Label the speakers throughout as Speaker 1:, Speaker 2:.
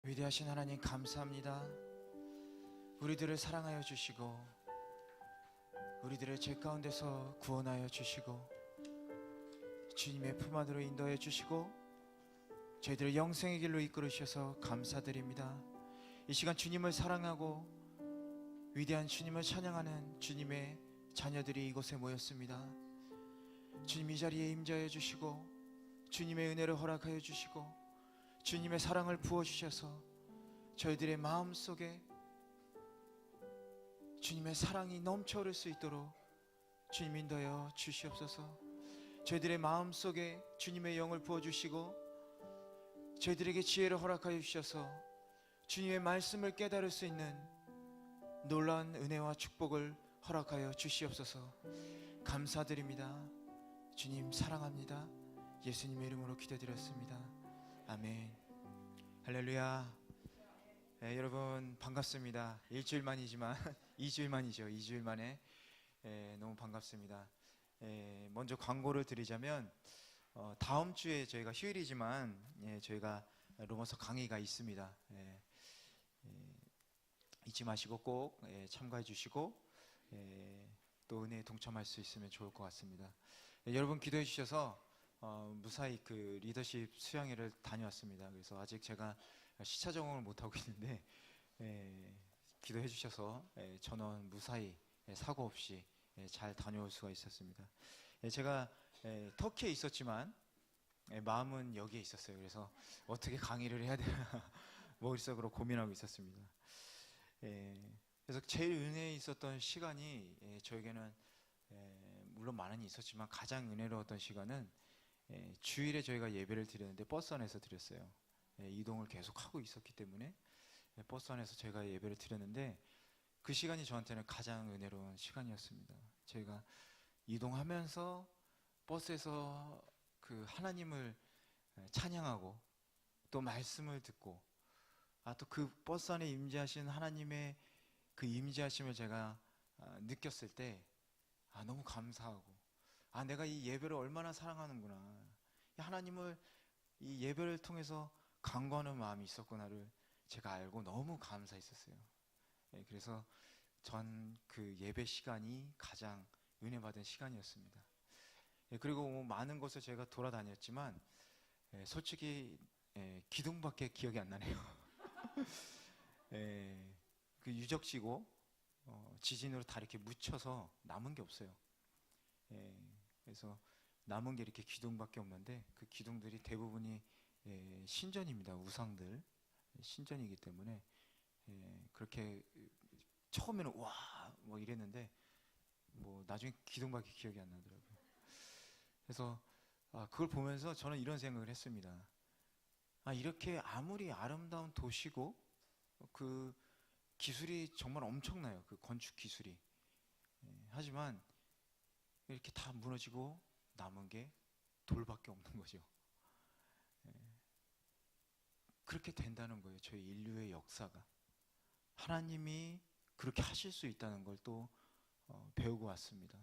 Speaker 1: 위대하신 하나님 감사합니다. 우리들을 사랑하여 주시고 우리들을 죄 가운데서 구원하여 주시고 주님의 품 안으로 인도해 주시고 저희들을 영생의 길로 이끌으셔서 감사드립니다. 이 시간 주님을 사랑하고 위대한 주님을 찬양하는 주님의 자녀들이 이곳에 모였습니다. 주님 이 자리에 임재하여 주시고 주님의 은혜를 허락하여 주시고 주님의 사랑을 부어주셔서 저희들의 마음속에 주님의 사랑이 넘쳐 흐를 수 있도록 주님 인도하여 주시옵소서. 저희들의 마음속에 주님의 영을 부어주시고 저희들에게 지혜를 허락하여 주셔서 주님의 말씀을 깨달을 수 있는 놀라운 은혜와 축복을 허락하여 주시옵소서. 감사드립니다. 주님 사랑합니다. 예수님의 이름으로 기도드렸습니다. 아멘. 할렐루야. 네, 여러분 반갑습니다. 일주일 만이지만 2주일 만이죠. 2주일 만에 너무 반갑습니다. 먼저 광고를 드리자면 다음 주에 저희가 휴일이지만 저희가 로마서 강의가 있습니다. 잊지 마시고 꼭 참가해 주시고 또 은혜에 동참할 수 있으면 좋을 것 같습니다. 여러분 기도해 주셔서 무사히 그 리더십 수양회를 다녀왔습니다. 그래서 아직 제가 시차 적응을 못하고 있는데 기도해 주셔서 전원 무사히 사고 없이 잘 다녀올 수가 있었습니다. 제가 터키에 있었지만 마음은 여기에 있었어요. 그래서 어떻게 강의를 해야 되나 머릿속으로 고민하고 있었습니다. 그래서 제일 은혜에 있었던 시간이 저에게는 물론 많은 있었지만 가장 은혜로웠던 시간은 주일에 저희가 예배를 드렸는데 버스 안에서 드렸어요. 이동을 계속 하고 있었기 때문에 버스 안에서 저희가 예배를 드렸는데 그 시간이 저한테는 가장 은혜로운 시간이었습니다. 저희가 이동하면서 버스에서 그 하나님을 찬양하고 또 말씀을 듣고 또 그 버스 안에 임재하신 하나님의 그 임재하심을 제가 느꼈을 때 너무 감사하고 내가 이 예배를 얼마나 사랑하는구나, 하나님을 이 예배를 통해서 간구하는 마음이 있었구나를 제가 알고 너무 감사했었어요. 그래서 전 그 예배 시간이 가장 은혜 받은 시간이었습니다. 그리고 많은 곳을 제가 돌아다녔지만 솔직히 기둥밖에 기억이 안 나네요. 그 유적지고 지진으로 다 이렇게 묻혀서 남은 게 없어요. 그래서 남은 게 이렇게 기둥밖에 없는데 그 기둥들이 대부분이 신전입니다. 우상들 신전이기 때문에 그렇게 처음에는 와 뭐 이랬는데 뭐 나중에 기둥밖에 기억이 안 나더라고요. 그래서 그걸 보면서 저는 이런 생각을 했습니다. 이렇게 아무리 아름다운 도시고 그 기술이 정말 엄청나요. 그 건축 기술이. 하지만 이렇게 다 무너지고 남은 게 돌밖에 없는 거죠. 그렇게 된다는 거예요. 저희 인류의 역사가. 하나님이 그렇게 하실 수 있다는 걸 또 배우고 왔습니다.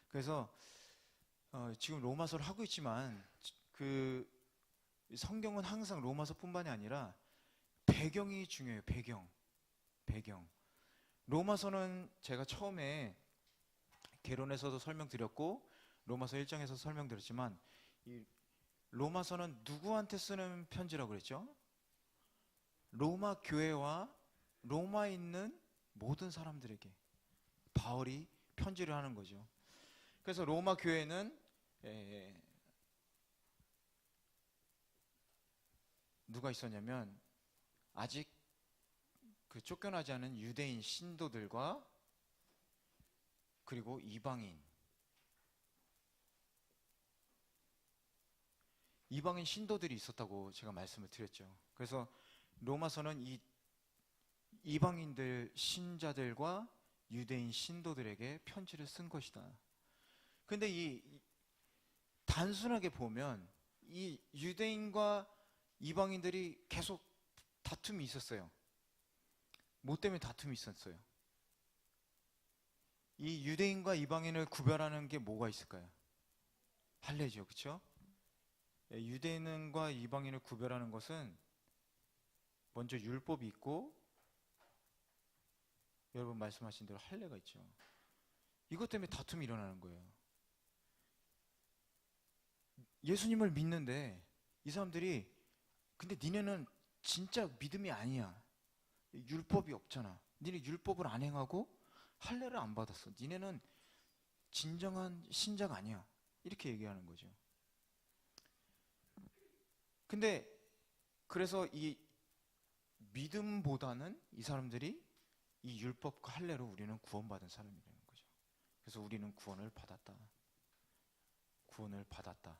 Speaker 1: 그래서 지금 로마서를 하고 있지만 그 성경은 항상 로마서뿐만이 아니라 배경이 중요해요. 배경. 로마서는 제가 처음에 개론에서도 설명드렸고 로마서 1장에서 설명드렸지만 이 로마서는 누구한테 쓰는 편지라고 그랬죠? 로마 교회와 로마에 있는 모든 사람들에게 바울이 편지를 하는 거죠. 그래서 로마 교회는 누가 있었냐면 아직 그 쫓겨나지 않은 유대인 신도들과 그리고 이방인 신도들이 있었다고 제가 말씀을 드렸죠. 그래서 로마서는 이 이방인들 신자들과 유대인 신도들에게 편지를 쓴 것이다. 근데 이 단순하게 보면 이 유대인과 이방인들이 계속 다툼이 있었어요. 뭐 때문에 다툼이 있었어요? 이 유대인과 이방인을 구별하는 게 뭐가 있을까요? 할례죠, 그렇죠? 유대인과 이방인을 구별하는 것은 먼저 율법이 있고 여러분 말씀하신 대로 할례가 있죠. 이것 때문에 다툼이 일어나는 거예요. 예수님을 믿는데 이 사람들이 근데 니네는 진짜 믿음이 아니야. 율법이 없잖아. 니네 율법을 안 행하고 할례를 안 받았어. 니네는 진정한 신자가 아니야. 이렇게 얘기하는 거죠. 근데 그래서 이 믿음보다는 이 사람들이 이 율법과 할례로 우리는 구원받은 사람이라는 거죠. 그래서 우리는 구원을 받았다. 구원을 받았다.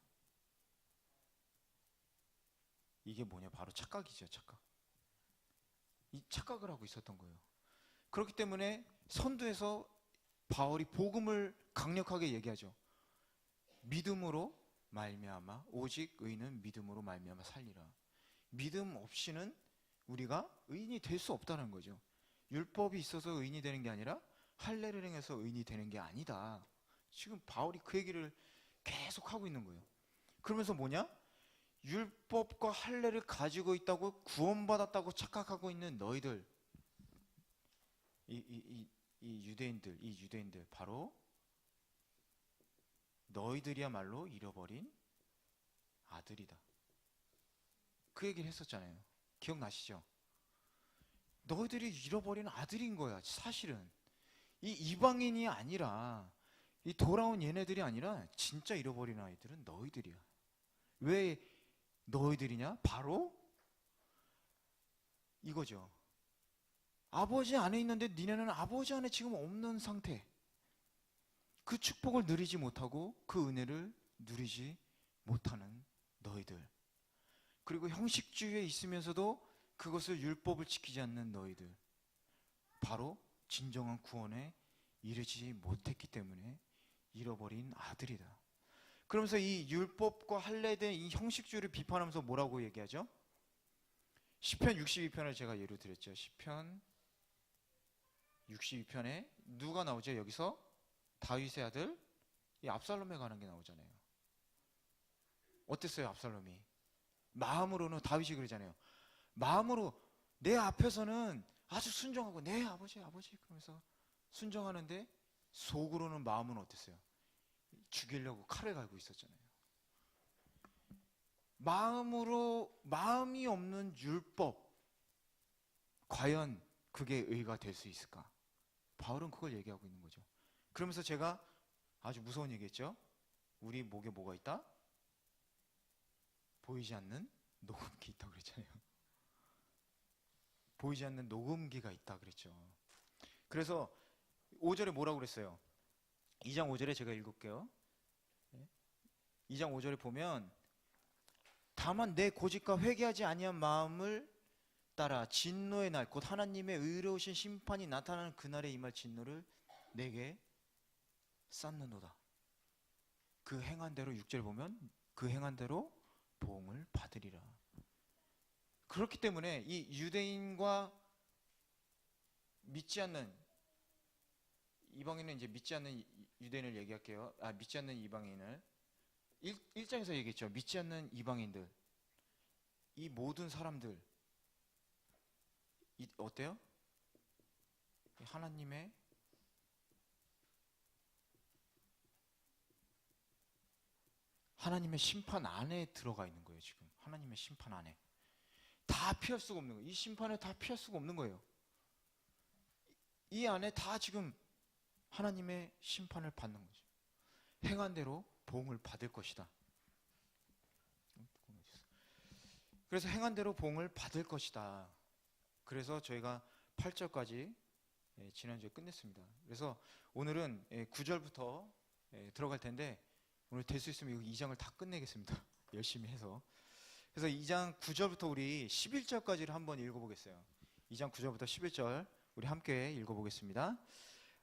Speaker 1: 이게 뭐냐? 바로 착각이죠, 착각. 이 착각을 하고 있었던 거예요. 그렇기 때문에 선두에서 바울이 복음을 강력하게 얘기하죠. 믿음으로 말미암아 오직 의인은 믿음으로 말미암아 살리라. 믿음 없이는 우리가 의인이 될 수 없다는 거죠. 율법이 있어서 의인이 되는 게 아니라 할례를 행해서 의인이 되는 게 아니다. 지금 바울이 그 얘기를 계속 하고 있는 거예요. 그러면서 뭐냐? 율법과 할례를 가지고 있다고 구원받았다고 착각하고 있는 너희들, 이 유대인들 바로 너희들이야말로 잃어버린 아들이다. 그 얘기를 했었잖아요. 기억나시죠? 너희들이 잃어버린 아들인 거야. 사실은 이 이방인이 아니라 이 돌아온 얘네들이 아니라 진짜 잃어버린 아이들은 너희들이야. 왜 너희들이냐? 바로 이거죠. 아버지 안에 있는데 니네는 아버지 안에 지금 없는 상태. 그 축복을 누리지 못하고 그 은혜를 누리지 못하는 너희들. 그리고 형식주의에 있으면서도 그것을 율법을 지키지 않는 너희들. 바로 진정한 구원에 이르지 못했기 때문에 잃어버린 아들이다. 그러면서 이 율법과 할례에 대한 이 형식주의를 비판하면서 뭐라고 얘기하죠? 시편 62편을 제가 예로 드렸죠. 시편 62편에 누가 나오죠? 여기서 다윗의 아들 이 압살롬에 관한 게 나오잖아요. 어땠어요, 압살롬이? 마음으로는 다윗이 그러잖아요. 마음으로 내 앞에서는 아주 순종하고 네 아버지 그러면서 순종하는데 속으로는 마음은 어땠어요? 죽이려고 칼을 갈고 있었잖아요. 마음이 없는 율법 과연 그게 의가 될 수 있을까? 바울은 그걸 얘기하고 있는 거죠. 그러면서 제가 아주 무서운 얘기했죠. 우리 목에 뭐가 있다? 보이지 않는 녹음기 있다 그랬잖아요. 보이지 않는 녹음기가 있다 그랬죠. 그래서 5절에 뭐라고 그랬어요? 2장 5절에 제가 읽을게요. 2장 5절에 보면 다만 내 고집과 회개하지 아니한 마음을 따라 진노의 날 곧 하나님의 의로우신 심판이 나타나는 그날에 임할 진노를 내게 쌓는도다. 그 행한 대로 6절 보면 그 행한 대로 보응을 받으리라. 그렇기 때문에 이 유대인과 믿지 않는 이방인은 이제 믿지 않는 유대인을 얘기할게요. 믿지 않는 이방인을 1장에서 얘기했죠. 믿지 않는 이방인들, 이 모든 사람들 어때요? 하나님의 심판 안에 들어가 있는 거예요. 지금 하나님의 심판 안에 다 피할 수가 없는 거예요. 이 심판을 다 피할 수가 없는 거예요. 이 안에 다 지금 하나님의 심판을 받는 거죠. 행한 대로 보응을 받을 것이다. 그래서 행한 대로 보응을 받을 것이다. 그래서 저희가 8절까지 지난주에 끝냈습니다. 그래서 오늘은 9절부터 들어갈 텐데 오늘 될 수 있으면 2장을 다 끝내겠습니다. 열심히 해서. 그래서 2장 9절부터 우리 11절까지를 한번 읽어보겠어요. 2장 9절부터 11절 우리 함께 읽어보겠습니다.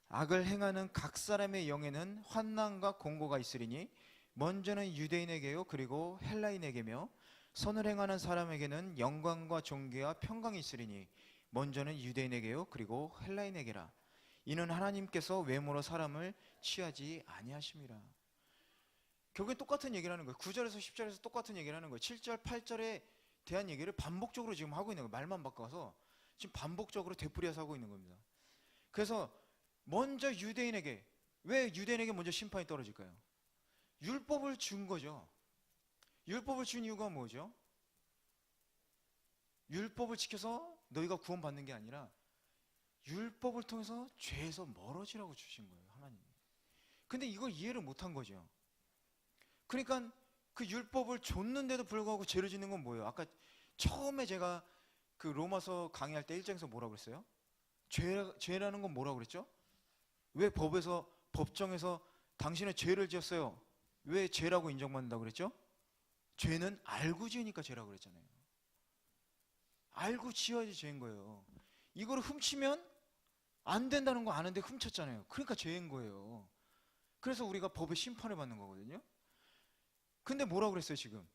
Speaker 1: 악을 행하는 각 사람의 영에는 환난과 공고가 있으리니 먼저는 유대인에게요 그리고 헬라인에게며 선을 행하는 사람에게는 영광과 존귀와 평강이 있으리니 먼저는 유대인에게요 그리고 헬라인에게라. 이는 하나님께서 외모로 사람을 취하지 아니하심이라. 결국엔 똑같은 얘기를 하는 거예요. 9절에서 10절에서 똑같은 얘기를 하는 거예요. 7절 8절에 대한 얘기를 반복적으로 지금 하고 있는 거예요. 말만 바꿔서 지금 반복적으로 되풀이해서 하고 있는 겁니다. 그래서 먼저 유대인에게, 왜 유대인에게 먼저 심판이 떨어질까요? 율법을 준 거죠. 율법을 준 이유가 뭐죠? 율법을 지켜서 너희가 구원받는 게 아니라 율법을 통해서 죄에서 멀어지라고 주신 거예요, 하나님이. 근데 이걸 이해를 못한 거죠. 그러니까 그 율법을 줬는데도 불구하고 죄를 짓는 건 뭐예요? 아까 처음에 제가 그 로마서 강의할 때 1장에서 뭐라고 그랬어요? 죄라는 건 뭐라고 그랬죠? 왜 법정에서 당신은 죄를 지었어요? 왜 죄라고 인정받는다고 그랬죠? 죄는 알고 지으니까 죄라고 그랬잖아요. 알고 지어야지 죄인 거예요. 이거를 훔치면 안 된다는 거 아는데 훔쳤잖아요. 그러니까 죄인 거예요. 그래서 우리가 법의 심판을 받는 거거든요. 근데 뭐라고 그랬어요, 지금?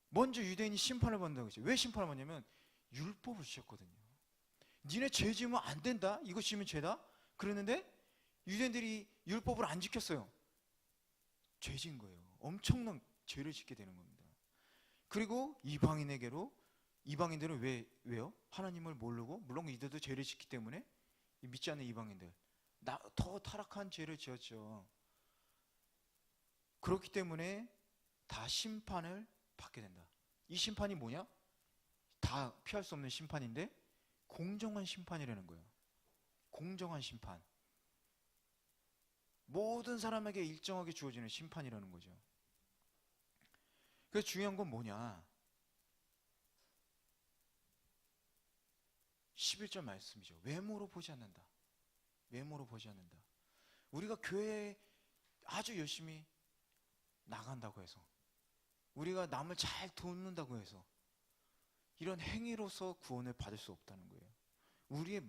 Speaker 1: 먼저 유대인이 심판을 받는다고 했죠. 왜 심판을 받냐면 율법을 주셨거든요. 니네 죄 지으면 안 된다? 이거 지으면 죄다? 그랬는데 유대인들이 율법을 안 지켰어요. 죄 지은 거예요. 엄청난 죄를 짓게 되는 겁니다. 그리고 이방인들은 왜요? 하나님을 모르고, 물론 이들도 죄를 짓기 때문에, 믿지 않는 이방인들 더 타락한 죄를 지었죠. 그렇기 때문에 다 심판을 받게 된다. 이 심판이 뭐냐? 다 피할 수 없는 심판인데 공정한 심판이라는 거예요. 공정한 심판. 모든 사람에게 일정하게 주어지는 심판이라는 거죠. 그래서 중요한 건 뭐냐? 11절 말씀이죠. 외모로 보지 않는다. 외모로 보지 않는다. 우리가 교회에 아주 열심히 나간다고 해서, 우리가 남을 잘 돕는다고 해서 이런 행위로서 구원을 받을 수 없다는 거예요. 우리의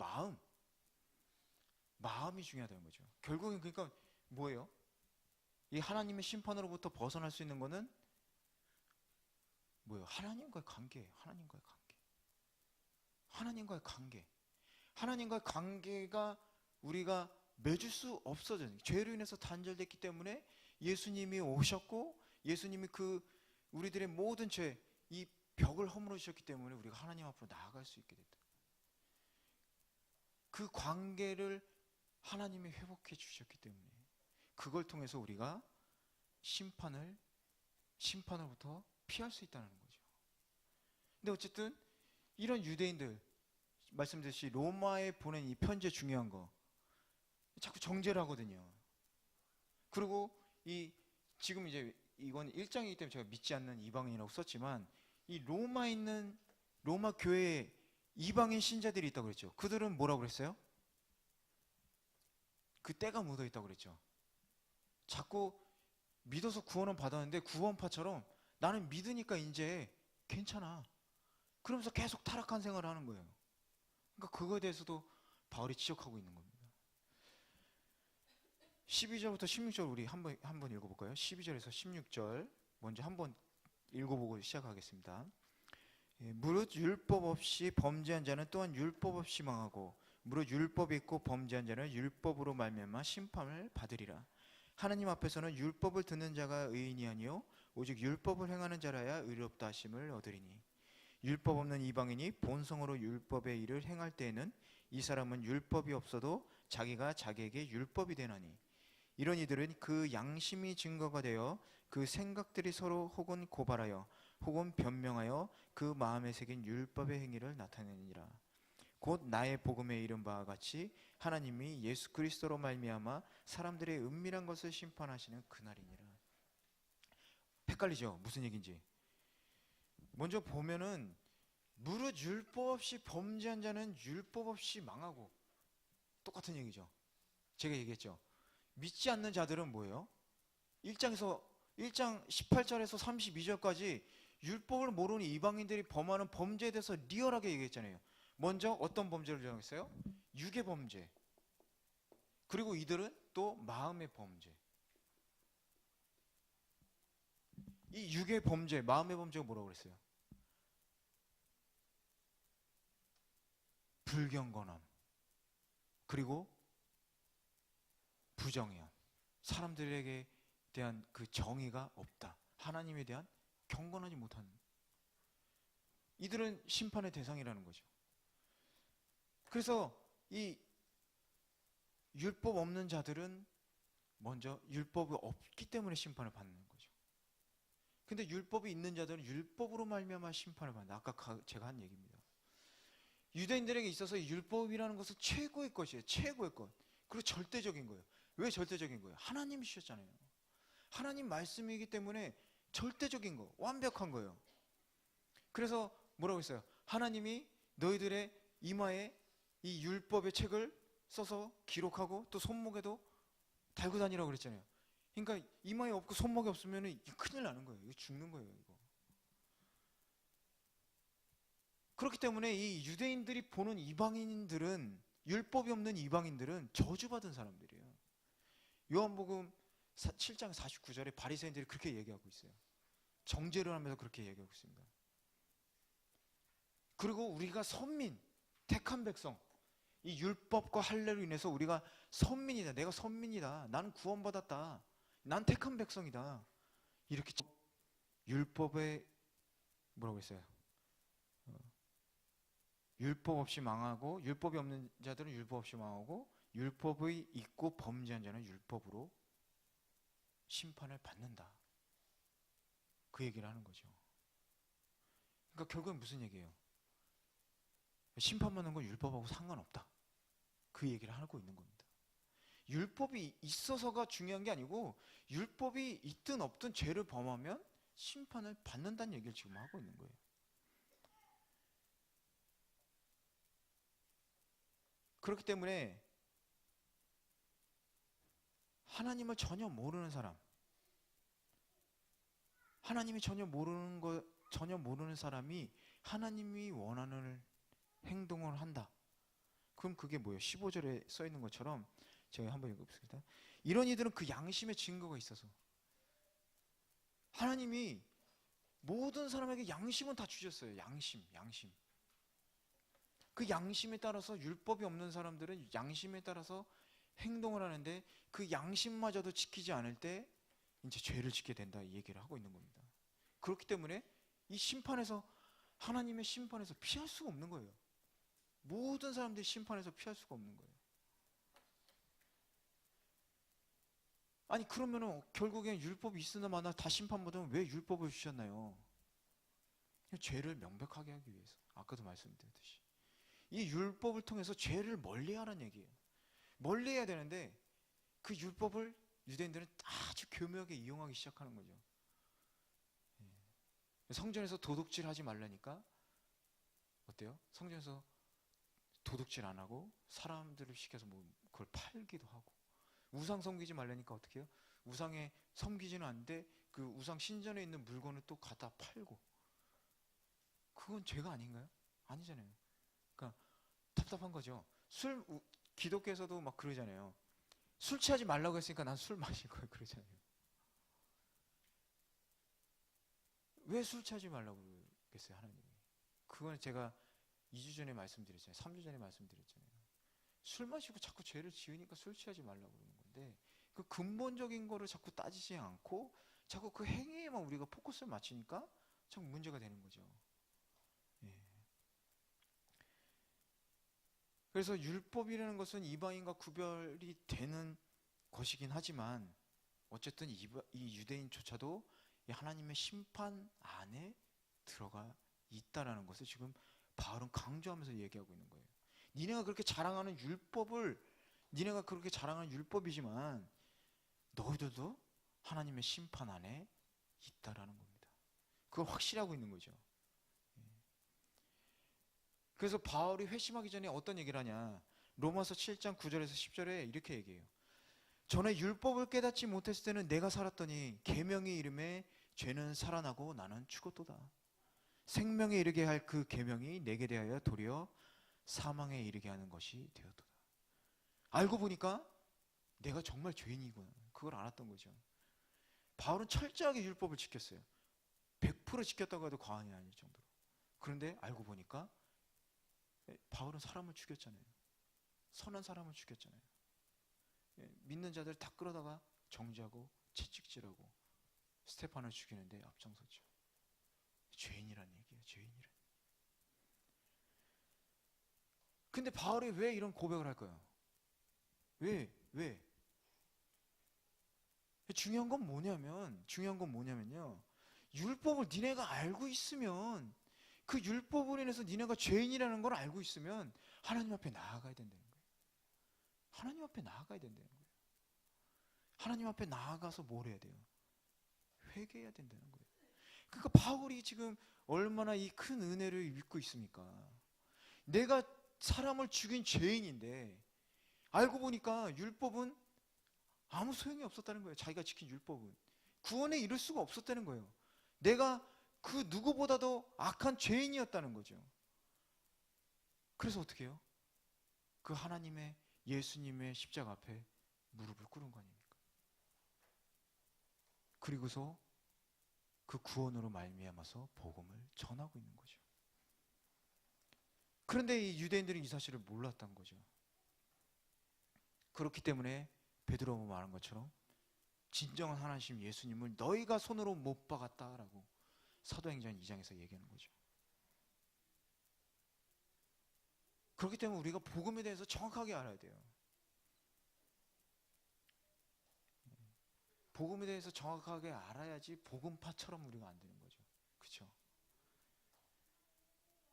Speaker 1: 마음이 중요하다는 거죠. 결국엔 그러니까 뭐예요? 이 하나님의 심판으로부터 벗어날 수 있는 거는 뭐예요? 하나님과의 관계예요. 하나님과의 관계. 하나님과의 관계. 하나님과의 관계가 우리가 맺을 수 없어져요. 죄로 인해서 단절됐기 때문에 예수님이 오셨고, 예수님이 우리들의 모든 죄, 이 벽을 허물어 주셨기 때문에 우리가 하나님 앞으로 나아갈 수 있게 됐다. 그 관계를 하나님이 회복해 주셨기 때문에 그걸 통해서 우리가 심판으로부터 피할 수 있다는 거죠. 근데 어쨌든 이런 유대인들, 말씀드렸듯이 로마에 보낸 이 편지의 중요한 거 자꾸 정죄를 하거든요. 그리고 지금 이제 이건 1장이기 때문에 제가 믿지 않는 이방인이라고 썼지만, 이 로마에 있는 로마 교회에 이방인 신자들이 있다고 그랬죠. 그들은 뭐라고 그랬어요? 그 때가 묻어 있다고 그랬죠. 자꾸 믿어서 구원은 받았는데 구원파처럼 나는 믿으니까 이제 괜찮아, 그러면서 계속 타락한 생활을 하는 거예요. 그러니까 그거에 대해서도 바울이 지적하고 있는 겁니다. 12절부터 16절 우리 한번 읽어볼까요? 12절에서 16절 먼저 한번 읽어보고 시작하겠습니다. 무릇 율법 없이 범죄한 자는 또한 율법 없이 망하고, 무릇 율법이 있고 범죄한 자는 율법으로 말미암아 심판을 받으리라. 하나님 앞에서는 율법을 듣는 자가 의인이 아니요 오직 율법을 행하는 자라야 의롭다 하심을 얻으리니, 율법 없는 이방인이 본성으로 율법의 일을 행할 때에는 이 사람은 율법이 없어도 자기가 자기에게 율법이 되나니, 이런 이들은 그 양심이 증거가 되어 그 생각들이 서로 혹은 고발하여 혹은 변명하여 그 마음에 새긴 율법의 행위를 나타내니라. 곧 나의 복음에 이른 바와 같이 하나님이 예수 그리스도로 말미암아 사람들의 은밀한 것을 심판하시는 그날이니라. 헷갈리죠? 무슨 얘기인지. 먼저 보면은 무릇 율법 없이 범죄한 자는 율법 없이 망하고, 똑같은 얘기죠. 제가 얘기했죠. 믿지 않는 자들은 뭐예요? 1장 18절에서 32절까지 율법을 모르는 이방인들이 범하는 범죄에 대해서 리얼하게 얘기했잖아요. 먼저 어떤 범죄를 정했어요? 육의 범죄. 그리고 이들은 또 마음의 범죄. 이 육의 범죄, 마음의 범죄가 뭐라고 그랬어요? 불경건함, 그리고 부정의함. 사람들에게 대한 그 정의가 없다. 하나님에 대한 경건하지 못한, 이들은 심판의 대상이라는 거죠. 그래서 이 율법 없는 자들은 먼저 율법이 없기 때문에 심판을 받는 거죠. 근데 율법이 있는 자들은 율법으로 말미암아 심판을 받는다. 아까 제가 한 얘기입니다. 유대인들에게 있어서 율법이라는 것은 최고의 것이에요. 최고의 것. 그리고 절대적인 거예요. 왜 절대적인 거예요? 하나님이 주셨잖아요. 하나님 말씀이기 때문에 절대적인 거, 완벽한 거예요. 그래서 뭐라고 했어요? 하나님이 너희들의 이마에 이 율법의 책을 써서 기록하고 또 손목에도 달고 다니라고 그랬잖아요. 그러니까 이마에 없고 손목에 없으면 큰일 나는 거예요. 이거 죽는 거예요. 이거. 그렇기 때문에 이 유대인들이 보는 이방인들은, 율법이 없는 이방인들은 저주받은 사람들이에요. 요한복음 7장 49절에 바리새인들이 그렇게 얘기하고 있어요. 정죄를 하면서 그렇게 얘기하고 있습니다. 그리고 우리가 선민, 택한 백성, 이 율법과 할례로 인해서 우리가 선민이다. 내가 선민이다. 나는 구원받았다. 난 택한 백성이다. 이렇게 율법에 뭐라고 했어요? 율법 없이 망하고, 율법이 없는 자들은 율법 없이 망하고, 율법의 있고 범죄한 자는 율법으로 심판을 받는다. 그 얘기를 하는 거죠. 그러니까 결국엔 무슨 얘기예요? 심판받는 건 율법하고 상관없다. 그 얘기를 하고 있는 겁니다. 율법이 있어서가 중요한 게 아니고 율법이 있든 없든 죄를 범하면 심판을 받는다는 얘기를 지금 하고 있는 거예요. 그렇기 때문에 하나님을 전혀 모르는 사람, 하나님이 전혀 모르는 사람이 하나님이 원하는 행동을 한다. 그럼 그게 뭐예요? 15절에 써 있는 것처럼 제가 한번 읽어보겠습니다. 이런 이들은 그 양심의 증거가 있어서, 하나님이 모든 사람에게 양심은 다 주셨어요. 양심. 그 양심에 따라서, 율법이 없는 사람들은 양심에 따라서 행동을 하는데 그 양심마저도 지키지 않을 때 이제 죄를 짓게 된다, 이 얘기를 하고 있는 겁니다. 그렇기 때문에 이 심판에서, 하나님의 심판에서 피할 수가 없는 거예요. 모든 사람들이 심판에서 피할 수가 없는 거예요. 아니 그러면은 결국엔 율법이 있으나 마나 다 심판받으면 왜 율법을 주셨나요? 죄를 명백하게 하기 위해서. 아까도 말씀드렸듯이 이 율법을 통해서 죄를 멀리하라는 얘기예요. 멀리해야 되는데 그 율법을 유대인들은 아주 교묘하게 이용하기 시작하는 거죠. 성전에서 도둑질 하지 말라니까 어때요? 성전에서 도둑질 안 하고 사람들을 시켜서 뭐 그걸 팔기도 하고, 우상 섬기지 말라니까 어떻게 해요? 우상에 섬기지는 않는데 그 우상 신전에 있는 물건을 또 갖다 팔고. 그건 죄가 아닌가요? 아니잖아요. 그러니까 답답한 거죠. 기독교에서도 막 그러잖아요. 술 취하지 말라고 했으니까 난 술 마실 거예요, 그러잖아요. 왜 술 취하지 말라고 그랬어요, 하나님이? 그건 제가 2주 전에 말씀드렸잖아요. 3주 전에 말씀드렸잖아요. 술 마시고 자꾸 죄를 지으니까 술 취하지 말라고 그러는 건데, 그 근본적인 거를 자꾸 따지지 않고 자꾸 그 행위에만 우리가 포커스를 맞추니까 자꾸 문제가 되는 거죠. 예. 그래서 율법이라는 것은 이방인과 구별이 되는 것이긴 하지만 어쨌든 이 유대인조차도 이 하나님의 심판 안에 들어가 있다라는 것을 지금 바울은 강조하면서 얘기하고 있는 거예요. 니네가 그렇게 자랑하는 율법이지만 너희들도 하나님의 심판 안에 있다라는 겁니다. 그걸 확실하고 있는 거죠. 그래서 바울이 회심하기 전에 어떤 얘기를 하냐? 로마서 7장 9절에서 10절에 이렇게 얘기해요. 전에 율법을 깨닫지 못했을 때는 내가 살았더니 계명의 이름에 죄는 살아나고 나는 죽었도다. 생명에 이르게 할 그 계명이 내게 대하여 도리어 사망에 이르게 하는 것이 되었도다. 알고 보니까 내가 정말 죄인이구나. 그걸 알았던 거죠. 바울은 철저하게 율법을 지켰어요. 100% 지켰다고 해도 과언이 아닐 정도로. 그런데 알고 보니까 바울은 사람을 죽였잖아요. 선한 사람을 죽였잖아요. 믿는 자들 다 끌어다가 정죄하고 채찍질하고 스테판을 죽이는데 앞장섰죠. 죄인이란 얘기예요. 죄인이란. 근데 바울이 왜 이런 고백을 할까요? 왜? 중요한 건 뭐냐면요. 율법을 니네가 알고 있으면, 그 율법으로 인해서 니네가 죄인이라는 걸 알고 있으면 하나님 앞에 나아가야 된다는 거예요. 하나님 앞에 나아가야 된다는 거예요. 하나님 앞에 나아가서 뭘 해야 돼요? 회개해야 된다는 거예요. 그러니까 바울이 지금 얼마나 이 큰 은혜를 믿고 있습니까? 내가 사람을 죽인 죄인인데 알고 보니까 율법은 아무 소용이 없었다는 거예요. 자기가 지킨 율법은 구원에 이를 수가 없었다는 거예요. 내가 그 누구보다도 악한 죄인이었다는 거죠. 그래서 어떻게 해요? 그 하나님의, 예수님의 십자가 앞에 무릎을 꿇은 거 아닙니까? 그리고서 그 구원으로 말미암아서 복음을 전하고 있는 거죠. 그런데 이 유대인들은 이 사실을 몰랐던 거죠. 그렇기 때문에 베드로가 말한 것처럼 진정한 하나님 예수님을 너희가 손으로 못 박았다라고 사도행전 2장에서 얘기하는 거죠. 그렇기 때문에 우리가 복음에 대해서 정확하게 알아야 돼요. 복음에 대해서 정확하게 알아야지 복음파처럼 우리가 안 되는 거죠. 그렇죠?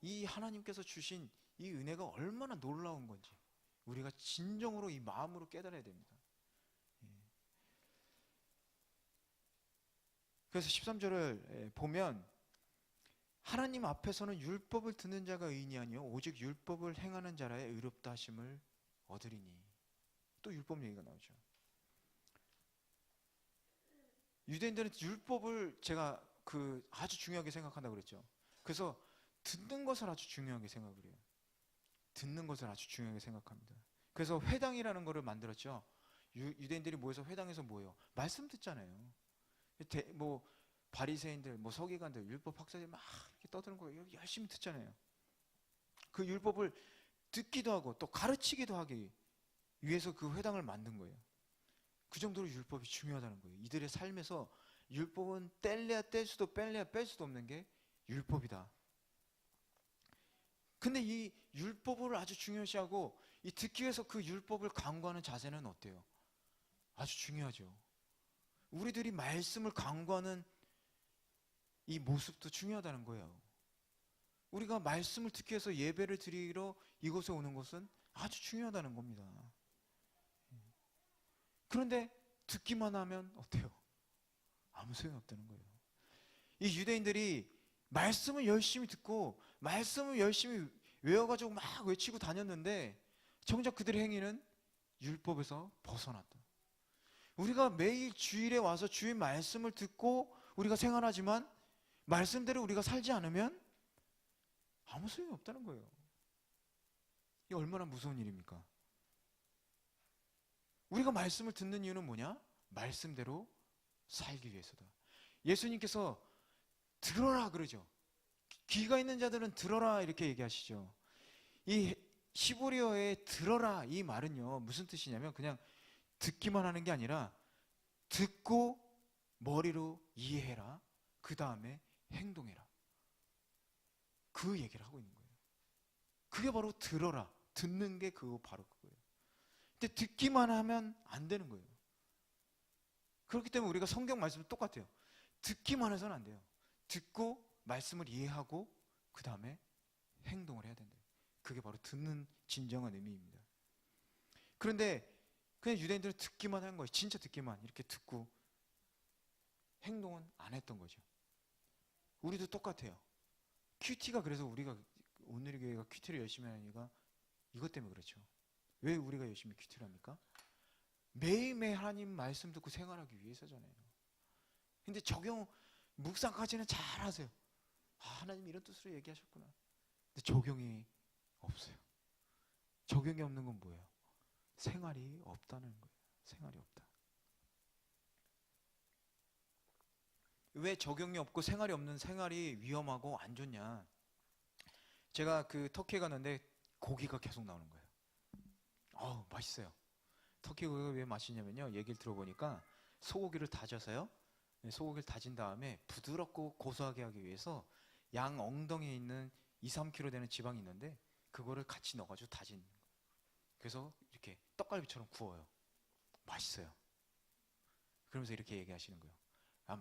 Speaker 1: 이 하나님께서 주신 이 은혜가 얼마나 놀라운 건지 우리가 진정으로 이 마음으로 깨달아야 됩니다. 그래서 13절을 보면 하나님 앞에서는 율법을 듣는 자가 의인이 아니요 오직 율법을 행하는 자라야 의롭다 하심을 얻으리니. 또 율법 얘기가 나오죠. 유대인들은 율법을 제가 아주 중요하게 생각한다고 그랬죠. 그래서 듣는 것을 아주 중요하게 생각을 해요. 듣는 것을 아주 중요하게 생각합니다. 그래서 회당이라는 것을 만들었죠. 유대인들이 모여서 회당에서 뭐예요? 말씀 듣잖아요. 뭐 바리새인들, 뭐 서기관들, 율법 학자들 막 이렇게 떠드는 거 열심히 듣잖아요. 그 율법을 듣기도 하고 또 가르치기도 하기 위해서 그 회당을 만든 거예요. 그 정도로 율법이 중요하다는 거예요. 이들의 삶에서 율법은 뗄래야 뗄 수도 뺄래야 뺄 수도 없는 게 율법이다. 근데 이 율법을 아주 중요시하고 이 듣기 위해서 그 율법을 강구하는 자세는 어때요? 아주 중요하죠. 우리들이 말씀을 강구하는 이 모습도 중요하다는 거예요. 우리가 말씀을 듣기 위해서 예배를 드리러 이곳에 오는 것은 아주 중요하다는 겁니다. 그런데 듣기만 하면 어때요? 아무 소용이 없다는 거예요. 이 유대인들이 말씀을 열심히 듣고 말씀을 열심히 외워가지고 막 외치고 다녔는데 정작 그들의 행위는 율법에서 벗어났다. 우리가 매일 주일에 와서 주의 말씀을 듣고 우리가 생활하지만 말씀대로 우리가 살지 않으면 아무 소용이 없다는 거예요. 이게 얼마나 무서운 일입니까? 우리가 말씀을 듣는 이유는 뭐냐? 말씀대로 살기 위해서다. 예수님께서 들어라 그러죠. 귀가 있는 자들은 들어라 이렇게 얘기하시죠. 이 히브리어의 들어라 이 말은요 무슨 뜻이냐면 그냥 듣기만 하는 게 아니라 듣고 머리로 이해해라. 그 다음에 행동해라. 그 얘기를 하고 있는 거예요. 그게 바로 들어라. 듣는 게 바로 그거예요. 근데 듣기만 하면 안 되는 거예요. 그렇기 때문에 우리가 성경 말씀은 똑같아요. 듣기만 해서는 안 돼요. 듣고 말씀을 이해하고 그 다음에 행동을 해야 된다. 그게 바로 듣는 진정한 의미입니다. 그런데 그냥 유대인들은 듣기만 한 거예요. 진짜 듣기만 이렇게 듣고 행동은 안 했던 거죠. 우리도 똑같아요. 큐티가 그래서 우리가 오늘의 교회가 큐티를 열심히 하는 이유가 이것 때문에 그렇죠. 왜 우리가 열심히 큐티를 합니까? 매일매일 하나님 말씀 듣고 생활하기 위해서잖아요. 근데 묵상까지는 잘 하세요. 하나님 이런 뜻으로 얘기하셨구나. 근데 적용이 없어요. 적용이 없는 건 뭐예요? 생활이 없다는 거예요. 생활이 없다. 왜 적용이 없고 생활이 없는 생활이 위험하고 안 좋냐? 제가 터키에 갔는데 고기가 계속 나오는 거예요. 맛있어요. 터키 고기가 왜 맛있냐면요. 얘기를 들어보니까 소고기를 다져서요. 소고기를 다진 다음에 부드럽고 고소하게 하기 위해서 양 엉덩이에 있는 2, 3kg 되는 지방이 있는데 그거를 같이 넣어가지고 다진. 그래서 이렇게 떡갈비처럼 구워요. 맛있어요. 그러면서 이렇게 얘기하시는 거예요. 아,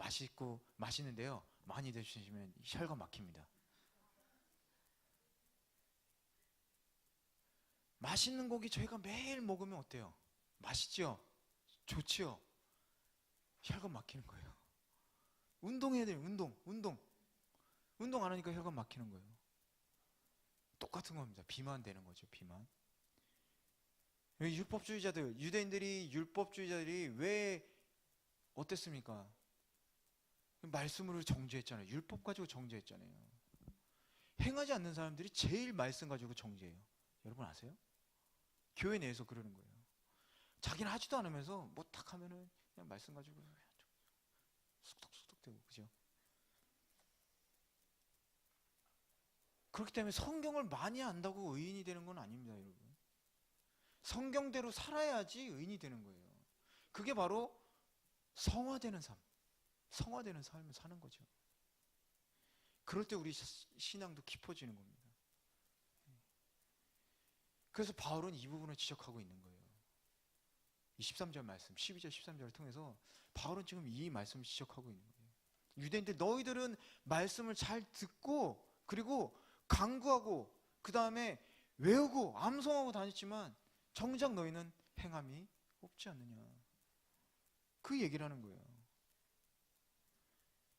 Speaker 1: 맛있는데요. 많이 드시면 혈관 막힙니다. 맛있는 고기 저희가 매일 먹으면 어때요? 맛있죠? 좋지요? 혈관 막히는 거예요. 운동해야 돼요. 운동 안 하니까 혈관 막히는 거예요. 똑같은 겁니다. 비만 되는 거죠. 비만. 율법주의자들, 율법주의자들이 왜 어땠습니까? 말씀으로 정죄했잖아요. 율법 가지고 정죄했잖아요. 행하지 않는 사람들이 제일 말씀 가지고 정죄해요. 여러분 아세요? 교회 내에서 그러는 거예요. 자기는 하지도 않으면서 뭐 딱 하면은 그냥 말씀 가지고 쑥덕쑥덕 되고, 그죠? 그렇기 때문에 성경을 많이 안다고 의인이 되는 건 아닙니다, 여러분. 성경대로 살아야지 의인이 되는 거예요. 그게 바로 성화되는 삶을 사는 거죠. 그럴 때 우리 신앙도 깊어지는 겁니다. 그래서 바울은 이 부분을 지적하고 있는 거예요. 이 13절 말씀, 12절 13절을 통해서 바울은 지금 이 말씀을 지적하고 있는 거예요. 유대인들, 너희들은 말씀을 잘 듣고 그리고 강구하고 그 다음에 외우고 암송하고 다녔지만 정작 너희는 행함이 없지 않느냐. 그 얘기를 하는 거예요.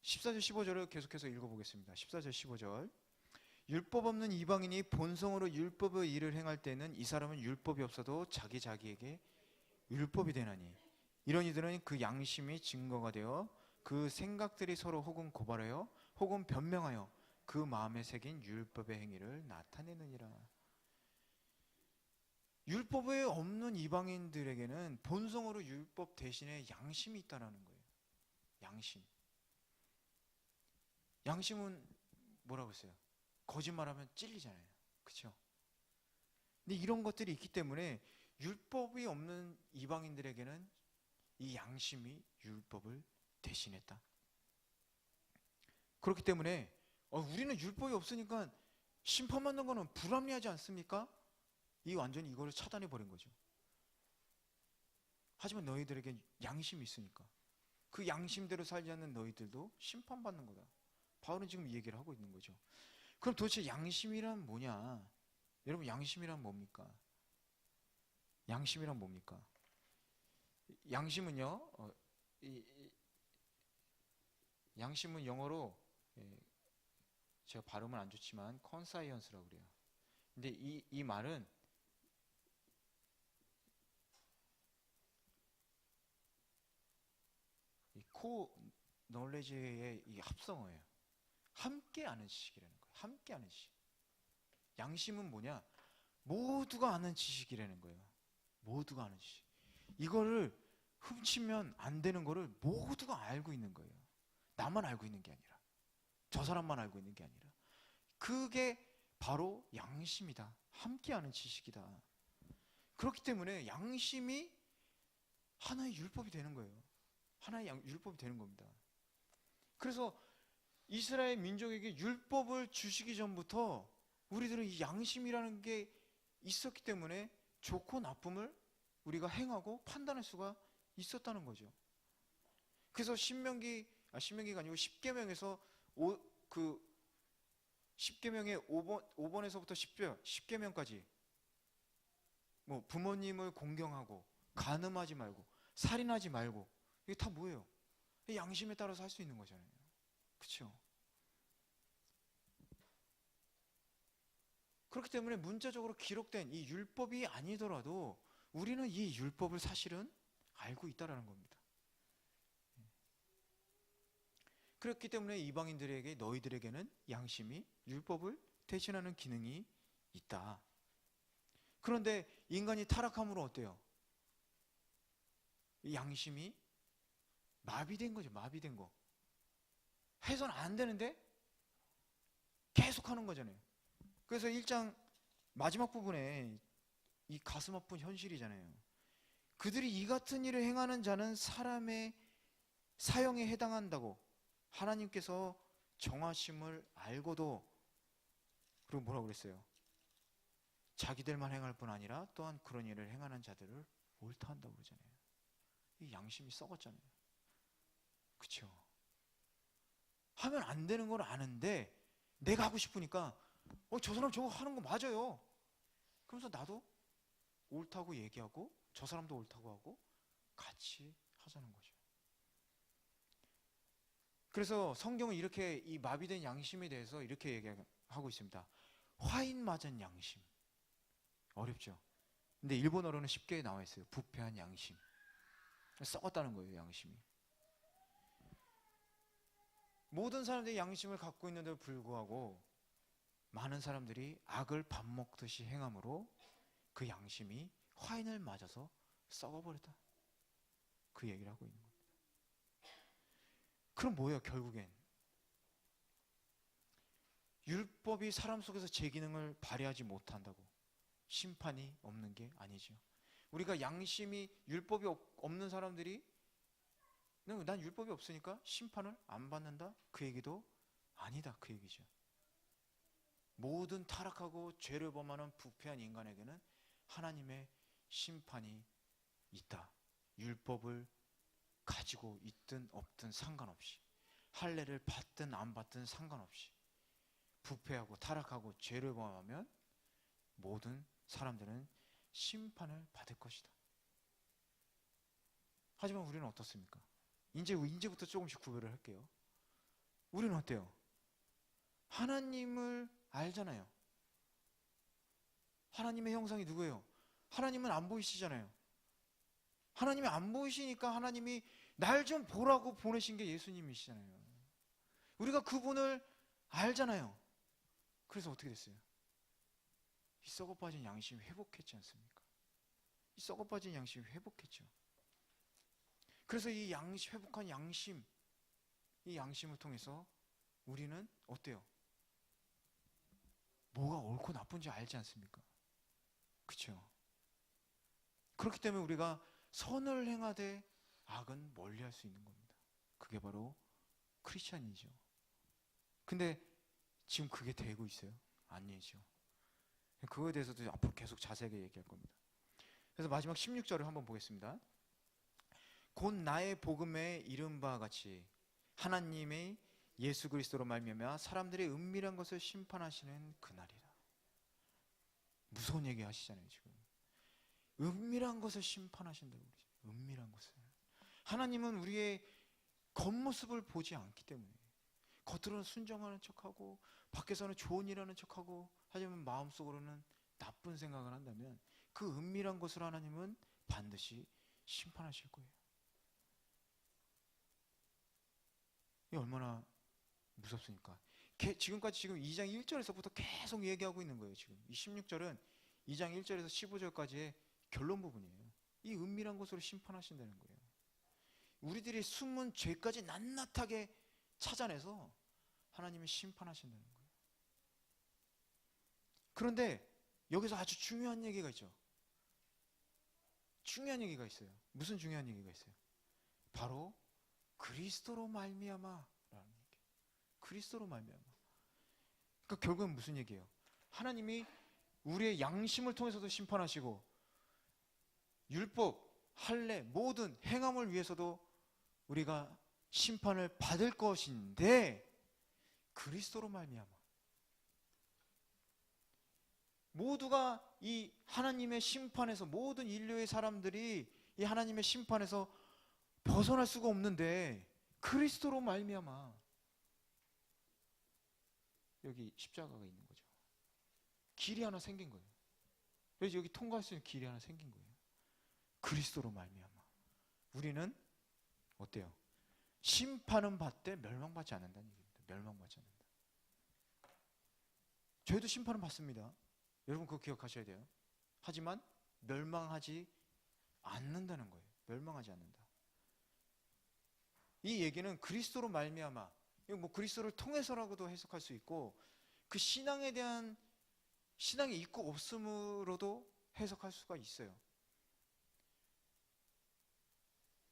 Speaker 1: 14절 15절을 계속해서 읽어보겠습니다. 14절 15절. 율법 없는 이방인이 본성으로 율법의 일을 행할 때는 이 사람은 율법이 없어도 자기에게 율법이 되나니 이런 이들은 그 양심이 증거가 되어 그 생각들이 서로 혹은 고발하여 혹은 변명하여 그 마음에 새긴 율법의 행위를 나타내느니라. 율법에 없는 이방인들에게는 본성으로 율법 대신에 양심이 있다는 거예요. 양심은 뭐라고 했어요? 거짓말하면 찔리잖아요. 그렇죠? 근데 이런 것들이 있기 때문에 율법이 없는 이방인들에게는 이 양심이 율법을 대신했다. 그렇기 때문에 우리는 율법이 없으니까 심판받는 거는 불합리하지 않습니까? 완전히 이거를 차단해 버린 거죠. 하지만 너희들에게 양심이 있으니까 그 양심대로 살지 않는 너희들도 심판받는 거다. 바울은 지금 이 얘기를 하고 있는 거죠. 그럼 도대체 양심이란 뭐냐? 여러분, 양심이란 뭡니까? 양심이란 뭡니까? 양심은요, 양심은 영어로, 제가 발음은 안 좋지만 conscience라고 그래요. 근데 이 말은 knowledge의 이 합성어예요. 함께 아는 지식이라는 거예요. 함께 아는 지식. 양심은 뭐냐? 모두가 아는 지식이라는 거예요. 모두가 아는 지식. 이거를 훔치면 안 되는 거를 모두가 알고 있는 거예요. 나만 알고 있는 게 아니라, 저 사람만 알고 있는 게 아니라, 그게 바로 양심이다. 함께 아는 지식이다. 그렇기 때문에 양심이 하나의 율법이 되는 거예요. 하나의 율법이 되는 겁니다. 그래서 이스라엘 민족에게 율법을 주시기 전부터 우리들은 이 양심이라는 게 있었기 때문에 좋고 나쁨을 우리가 행하고 판단할 수가 있었다는 거죠. 그래서 신명기가 아니고 십계명에서 그 10계명의 5번에서부터 10계명까지 뭐 부모님을 공경하고 간음하지 말고 살인하지 말고, 이게 다 뭐예요? 양심에 따라서 할 수 있는 거잖아요. 그렇죠? 그렇기 때문에 문자적으로 기록된 이 율법이 아니더라도 우리는 이 율법을 사실은 알고 있다라는 겁니다. 그렇기 때문에 이방인들에게, 너희들에게는 양심이 율법을 대신하는 기능이 있다. 그런데 인간이 타락함으로 어때요? 이 양심이 마비된 거죠. 마비된 거. 해서는 안 되는데 계속 하는 거잖아요. 그래서 1장 마지막 부분에 이 가슴 아픈 현실이잖아요. 그들이 이 같은 일을 행하는 자는 사람의 사형에 해당한다고 하나님께서 정하심을 알고도, 그리고 뭐라고 그랬어요? 자기들만 행할 뿐 아니라 또한 그런 일을 행하는 자들을 옳다 한다고 그러잖아요. 이 양심이 썩었잖아요. 그렇죠? 하면 안 되는 걸 아는데 내가 하고 싶으니까 저 사람 저거 하는 거 맞아요. 그러면서 나도 옳다고 얘기하고 저 사람도 옳다고 하고 같이 하자는 거죠. 그래서 성경은 이렇게 이 마비된 양심에 대해서 이렇게 얘기하고 있습니다. 화인 맞은 양심. 어렵죠? 근데 일본어로는 쉽게 나와 있어요. 부패한 양심. 썩었다는 거예요, 양심이. 모든 사람들이 양심을 갖고 있는데도 불구하고 많은 사람들이 악을 밥 먹듯이 행함으로 그 양심이 화인을 맞아서 썩어버렸다. 그 얘기를 하고 있는 겁니다. 그럼 뭐예요, 결국엔? 율법이 사람 속에서 제 기능을 발휘하지 못한다고 심판이 없는 게 아니죠. 우리가 양심이 율법이 없는 사람들이 난 율법이 없으니까 심판을 안 받는다? 그 얘기도 아니다. 그 얘기죠. 모든 타락하고 죄를 범하는 부패한 인간에게는 하나님의 심판이 있다. 율법을 가지고 있든 없든 상관없이, 할례를 받든 안 받든 상관없이 부패하고 타락하고 죄를 범하면 모든 사람들은 심판을 받을 것이다. 하지만 우리는 어떻습니까? 이제부터 조금씩 구별을 할게요. 우리는 어때요? 하나님을 알잖아요. 하나님의 형상이 누구예요? 하나님은 안 보이시잖아요. 하나님이 안 보이시니까 하나님이 날 좀 보라고 보내신 게 예수님이시잖아요. 우리가 그분을 알잖아요. 그래서 어떻게 됐어요? 이 썩어빠진 양심이 회복했지 않습니까? 이 썩어빠진 양심이 회복했죠. 그래서 이 회복한 양심, 이 양심을 통해서 우리는 어때요? 뭐가 옳고 나쁜지 알지 않습니까? 그렇죠? 그렇기 때문에 우리가 선을 행하되 악은 멀리할 수 있는 겁니다. 그게 바로 크리스찬이죠. 근데 지금 그게 되고 있어요? 아니죠. 그거에 대해서도 앞으로 계속 자세하게 얘기할 겁니다. 그래서 마지막 16절을 한번 보겠습니다. 곧 나의 복음에 이른 바와 같이 하나님의 예수 그리스도로 말미암아 사람들의 은밀한 것을 심판하시는 그날이라. 무서운 얘기 하시잖아요. 지금 은밀한 것을 심판하신다고 그러죠. 은밀한 것을. 하나님은 우리의 겉모습을 보지 않기 때문에 겉으로는 순종하는 척하고 밖에서는 좋은 일 하는 척하고 하지만 마음속으로는 나쁜 생각을 한다면 그 은밀한 것을 하나님은 반드시 심판하실 거예요. 이게 얼마나 무섭습니까? 지금까지 지금 2장 1절에서부터 계속 얘기하고 있는 거예요. 지금 이 16절은 2장 1절에서 15절까지의 결론 부분이에요. 이 은밀한 것으로 심판하신다는 거예요. 우리들이 숨은 죄까지 낱낱하게 찾아내서 하나님이 심판하신다는 거예요. 그런데 여기서 아주 중요한 얘기가 있죠. 중요한 얘기가 있어요. 무슨 중요한 얘기가 있어요? 바로 그리스도로 말미암아라는 얘기. 그리스도로 말미암아. 그러니까 결국은 무슨 얘기예요? 하나님이 우리의 양심을 통해서도 심판하시고 율법, 할례, 모든 행함을 위해서도 우리가 심판을 받을 것인데 그리스도로 말미암아 모두가 이 하나님의 심판에서 모든 인류의 사람들이 이 하나님의 심판에서 벗어날 수가 없는데 그리스도로 말미암아 여기 십자가가 있는 거죠. 길이 하나 생긴 거예요. 그래서 여기 통과할 수 있는 길이 하나 생긴 거예요. 그리스도로 말미암아 우리는 어때요? 심판은 받되 멸망받지 않는다는 얘기입니다. 멸망받지 않는다. 저희도 심판은 받습니다. 여러분 그거 기억하셔야 돼요. 하지만 멸망하지 않는다는 거예요. 멸망하지 않는다. 이 얘기는 그리스도로 말미암아, 이거 뭐 그리스도를 통해서라고도 해석할 수 있고 그 신앙에 대한 신앙이 있고 없음으로도 해석할 수가 있어요.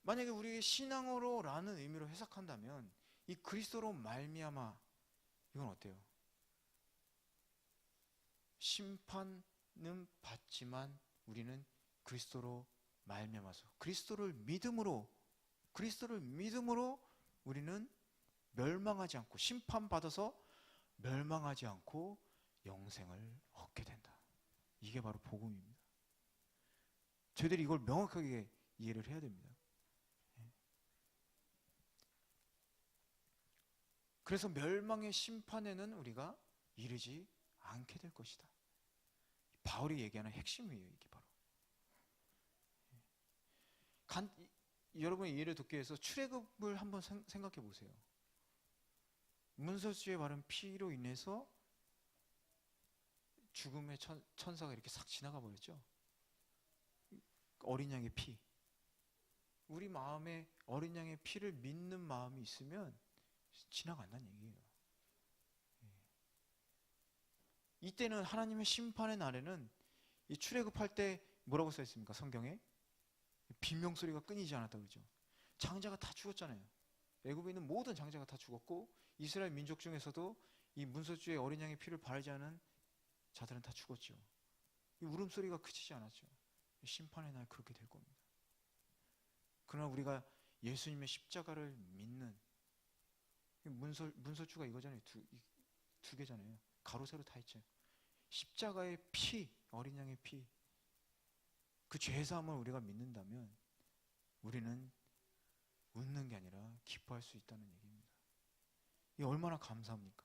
Speaker 1: 만약에 우리의 신앙으로라는 의미로 해석한다면 이 그리스도로 말미암아 이건 어때요? 심판 받지만 우리는 그리스도로 말미암아서 그리스도를 믿음으로 우리는 멸망하지 않고 심판받아서 멸망하지 않고 영생을 얻게 된다. 이게 바로 복음입니다. 저희들이 이걸 명확하게 이해를 해야 됩니다. 그래서 멸망의 심판에는 우리가 이르지 않게 될 것이다. 바울이 얘기하는 핵심이에요. 이게 바로. 여러분의 이해를 돕기 위해서 출애굽을 한번 생각해 보세요. 문설주에 바른 피로 인해서 죽음의 천사가 이렇게 싹 지나가 버렸죠. 어린 양의 피. 우리 마음에 어린 양의 피를 믿는 마음이 있으면 지나간다는 얘기예요. 이때는 하나님의 심판의 날에는 이 출애굽할 때 뭐라고 써 있습니까? 성경에 비명소리가 끊이지 않았다고 그러죠. 장자가 다 죽었잖아요. 애굽에 있는 모든 장자가 다 죽었고 이스라엘 민족 중에서도 이 문설주의 어린 양의 피를 바르지 않은 자들은 다 죽었죠. 이 울음소리가 그치지 않았죠. 심판의 날 그렇게 될 겁니다. 그러나 우리가 예수님의 십자가를 믿는 문설주가 이거잖아요. 두 개잖아요. 가로 세로 다 있죠. 십자가의 피, 어린 양의 피, 그 죄사함을 우리가 믿는다면 우리는 웃는 게 아니라 기뻐할 수 있다는 얘기입니다. 이게 얼마나 감사합니까?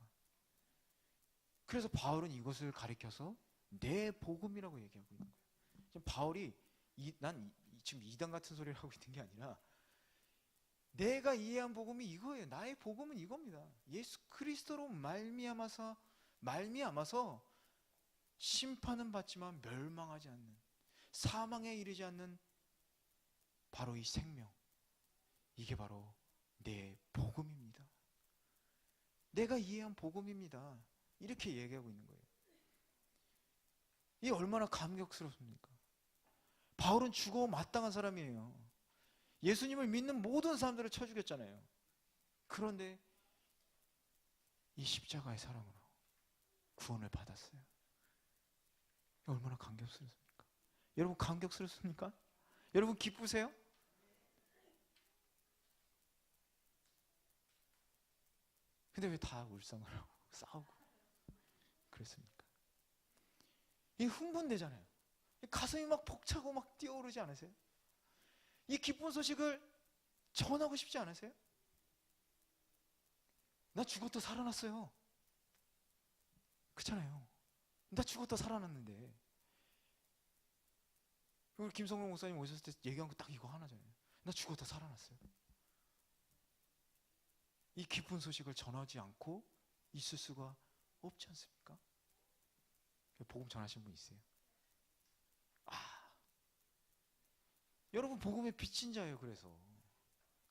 Speaker 1: 그래서 바울은 이것을 가리켜서 내 복음이라고 얘기하고 있는 거예요. 지금 바울이 지금 이단 같은 소리를 하고 있는 게 아니라 내가 이해한 복음이 이거예요. 나의 복음은 이겁니다. 예수 그리스도로 말미암아서 심판은 받지만 멸망하지 않는, 사망에 이르지 않는 바로 이 생명, 이게 바로 내 복음입니다. 내가 이해한 복음입니다. 이렇게 얘기하고 있는 거예요. 이게 얼마나 감격스럽습니까? 바울은 죽어 마땅한 사람이에요. 예수님을 믿는 모든 사람들을 쳐 죽였잖아요. 그런데 이 십자가의 사랑으로 구원을 받았어요. 얼마나 감격스럽습니까? 여러분 감격스럽습니까? 여러분 기쁘세요? 근데 왜 다 울상을 하고 싸우고 그랬습니까? 이 흥분되잖아요. 가슴이 막 벅차고 막 뛰어오르지 않으세요? 이 기쁜 소식을 전하고 싶지 않으세요? 나 죽었다 살아났어요. 그렇잖아요. 나 죽었다 살아났는데. 우리 김성록 목사님 오셨을 때 얘기한 거 딱 이거 하나잖아요. 나 죽었다 살아났어요. 이 기쁜 소식을 전하지 않고 있을 수가 없지 않습니까? 복음 전하신 분 있어요? 여러분 복음의 빚진 자예요.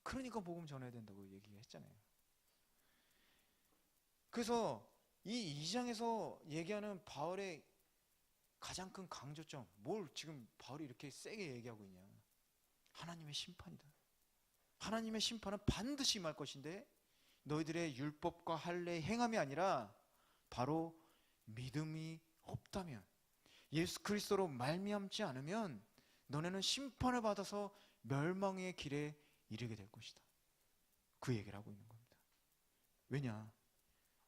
Speaker 1: 그러니까 복음 전해야 된다고 얘기했잖아요. 그래서 이 2장에서 얘기하는 바울의 가장 큰 강조점, 뭘 지금 바울이 이렇게 세게 얘기하고 있냐? 하나님의 심판이다. 하나님의 심판은 반드시 임할 것인데 너희들의 율법과 할례의 행함이 아니라 바로 믿음이 없다면, 예수 그리스도로 말미암지 않으면 너네는 심판을 받아서 멸망의 길에 이르게 될 것이다. 그 얘기를 하고 있는 겁니다. 왜냐?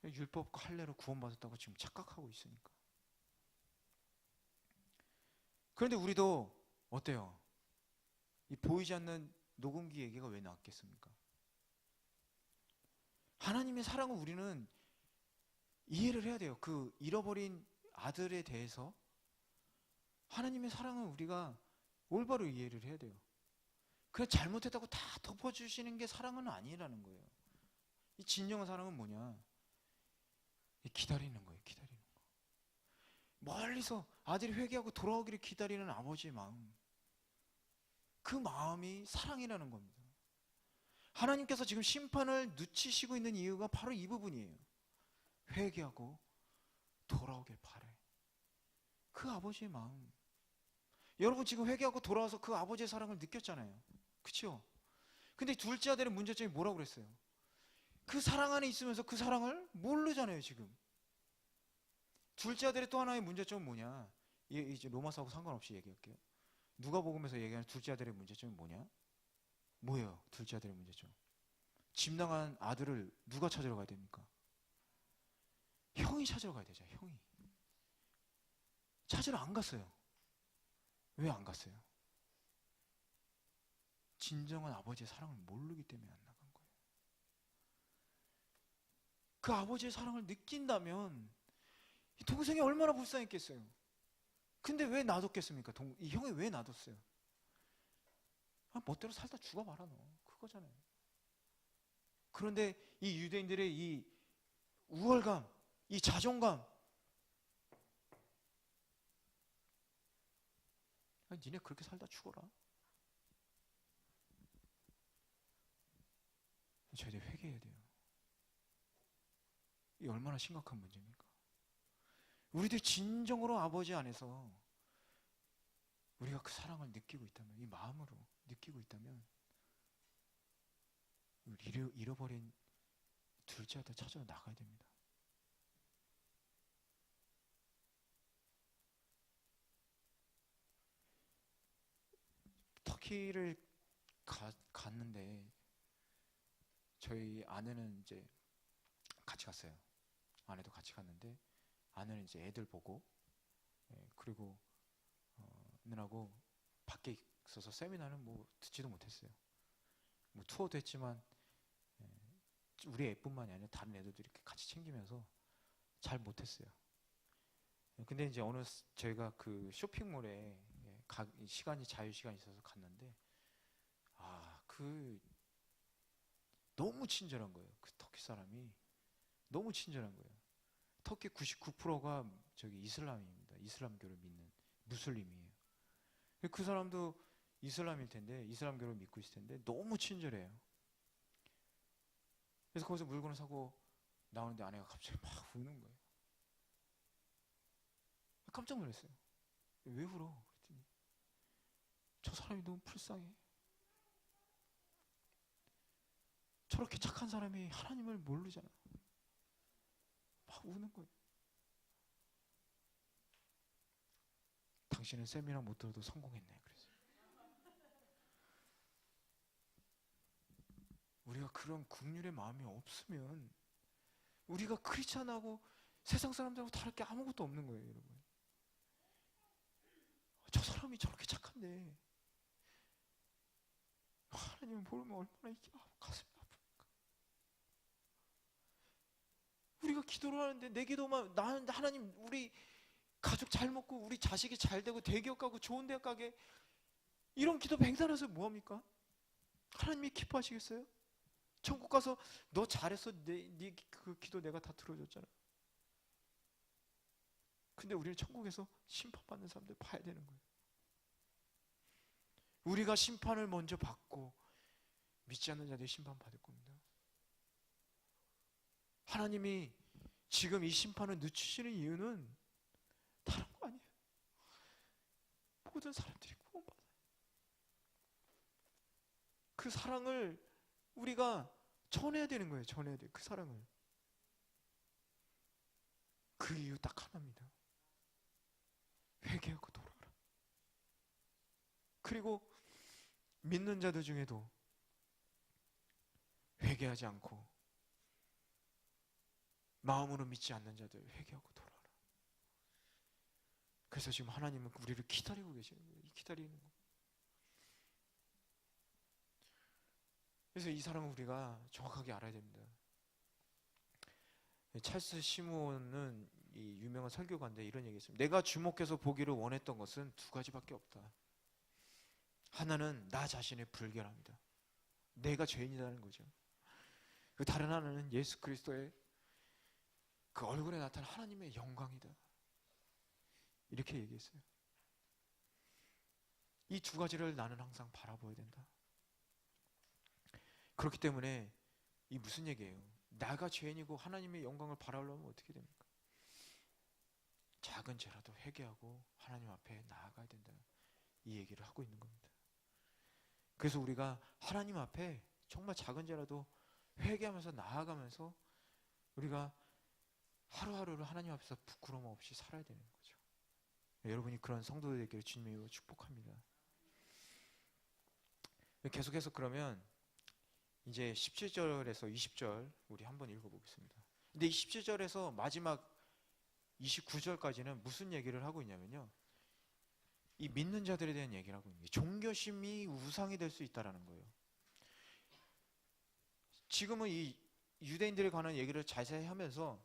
Speaker 1: 율법과 할례로 구원받았다고 지금 착각하고 있으니까. 그런데 우리도 어때요? 이 보이지 않는 녹음기 얘기가 왜 나왔겠습니까? 하나님의 사랑을 우리는 이해를 해야 돼요. 그 잃어버린 아들에 대해서 하나님의 사랑을 우리가 올바로 이해를 해야 돼요. 그냥 잘못했다고 다 덮어주시는 게 사랑은 아니라는 거예요. 이 진정한 사랑은 뭐냐? 기다리는 거예요. 기다리는 거. 멀리서 아들이 회개하고 돌아오기를 기다리는 아버지의 마음, 그 마음이 사랑이라는 겁니다. 하나님께서 지금 심판을 늦추시고 있는 이유가 바로 이 부분이에요. 회개하고 돌아오길 바래. 그 아버지의 마음. 여러분 지금 회개하고 돌아와서 그 아버지의 사랑을 느꼈잖아요. 그렇죠? 근데 둘째 아들의 문제점이 뭐라고 그랬어요? 그 사랑 안에 있으면서 그 사랑을 모르잖아요. 지금 둘째 아들의 또 하나의 문제점은 뭐냐? 이제 로마서하고 상관없이 얘기할게요. 누가복음에서 얘기하는 둘째 아들의 문제점이 뭐냐? 뭐예요? 둘째 아들의 문제점. 짐당한 아들을 누가 찾으러 가야 됩니까? 형이 찾으러 가야 되죠. 형이. 찾으러 안 갔어요. 왜 안 갔어요? 진정한 아버지의 사랑을 모르기 때문에 안 나간 거예요. 그 아버지의 사랑을 느낀다면 동생이 얼마나 불쌍했겠어요. 근데 왜 놔뒀겠습니까? 이 형이 왜 놔뒀어요? 멋대로 살다 죽어봐라 너. 그거잖아요. 그런데 이 유대인들의 이 우월감, 이 자존감, 니네 그렇게 살다 죽어라. 저희들 회개해야 돼요. 이 얼마나 심각한 문제입니까? 우리들 진정으로 아버지 안에서 우리가 그 사랑을 느끼고 있다면, 이 마음으로 느끼고 있다면, 잃어버린 둘째 아들 찾아 나가야 됩니다. 터키를 갔는데 저희 아내는 이제 같이 갔어요. 아내도 같이 갔는데 아내는 이제 애들 보고, 그리고 누나고 밖에 있어서 세미나는 뭐 듣지도 못했어요. 뭐 투어도 했지만 우리 애뿐만이 아니라 다른 애들도 이렇게 같이 챙기면서 잘 못했어요. 근데 이제 저희가 그 쇼핑몰에 시간이 자유시간이 있어서 갔는데 너무 친절한 거예요. 그 터키 사람이 너무 친절한 거예요. 터키 99%가 저기 이슬람입니다. 이슬람교를 믿는 무슬림이에요. 그 사람도 이슬람일 텐데, 이슬람교를 믿고 있을 텐데 너무 친절해요. 그래서 거기서 물건을 사고 나오는데 아내가 갑자기 막 우는 거예요. 깜짝 놀랐어요. 왜 울어? 그랬더니 저 사람이 너무 불쌍해. 저렇게 착한 사람이 하나님을 모르잖아. 막 우는 거예요. 당신은 세미나 못 들어도 성공했네. 그래서 우리가 그런 긍휼의 마음이 없으면 우리가 크리스찬하고 세상 사람들하고 다를 게 아무것도 없는 거예요, 여러분. 저 사람이 저렇게 착한데 하나님을 모르면 얼마나 이게 가슴이 아픕니까? 우리가 기도를 하는데 내 기도만 나는 하나님 우리 가족 잘 먹고 우리 자식이 잘 되고 대기업 가고 좋은 대학 가게, 이런 기도 맹단해서 뭐합니까? 하나님이 기뻐하시겠어요? 천국 가서 너 잘했어, 네 그 기도 내가 다 들어줬잖아. 근데 우리는 천국에서 심판받는 사람들 봐야 되는 거예요. 우리가 심판을 먼저 받고 믿지 않는 자들이 심판받을 겁니다. 하나님이 지금 이 심판을 늦추시는 이유는 다른 거 아니에요. 모든 사람들이 구원받아요. 그 사랑을 우리가 전해야 되는 거예요. 전해야 돼요. 그 사랑을. 그 이유 딱 하나입니다. 회개하고 돌아오라. 그리고 믿는 자들 중에도 회개하지 않고 마음으로 믿지 않는 자들 회개하고 돌아오라. 그래서 지금 하나님은 우리를 기다리고 계시는 거예요. 기다리는 거예요. 그래서 이 사랑을 우리가 정확하게 알아야 됩니다. 찰스 시므온은 이 유명한 설교가인데 이런 얘기했습니다. 내가 주목해서 보기를 원했던 것은 두 가지밖에 없다. 하나는 나 자신의 불결함이다. 내가 죄인이라는 거죠. 그 다른 하나는 예수 그리스도의 그 얼굴에 나타난 하나님의 영광이다. 이렇게 얘기했어요. 이 두 가지를 나는 항상 바라보아야 된다. 그렇기 때문에 이 무슨 얘기예요? 나가 죄인이고 하나님의 영광을 바라려면 어떻게 됩니까? 작은 죄라도 회개하고 하나님 앞에 나아가야 된다. 이 얘기를 하고 있는 겁니다. 그래서 우리가 하나님 앞에 정말 작은 죄라도 회개하면서 나아가면서 우리가 하루하루를 하나님 앞에서 부끄러움 없이 살아야 되는 거죠. 여러분이 그런 성도들 되기를 주님으로 축복합니다. 계속해서 그러면 이제 17절에서 20절 우리 한번 읽어보겠습니다. 근데 이 17절에서 마지막 29절까지는 무슨 얘기를 하고 있냐면요, 이 믿는 자들에 대한 얘기를 하고 있는 거예요. 종교심이 우상이 될 수 있다라는 거예요. 지금은 이 유대인들에 관한 얘기를 자세히 하면서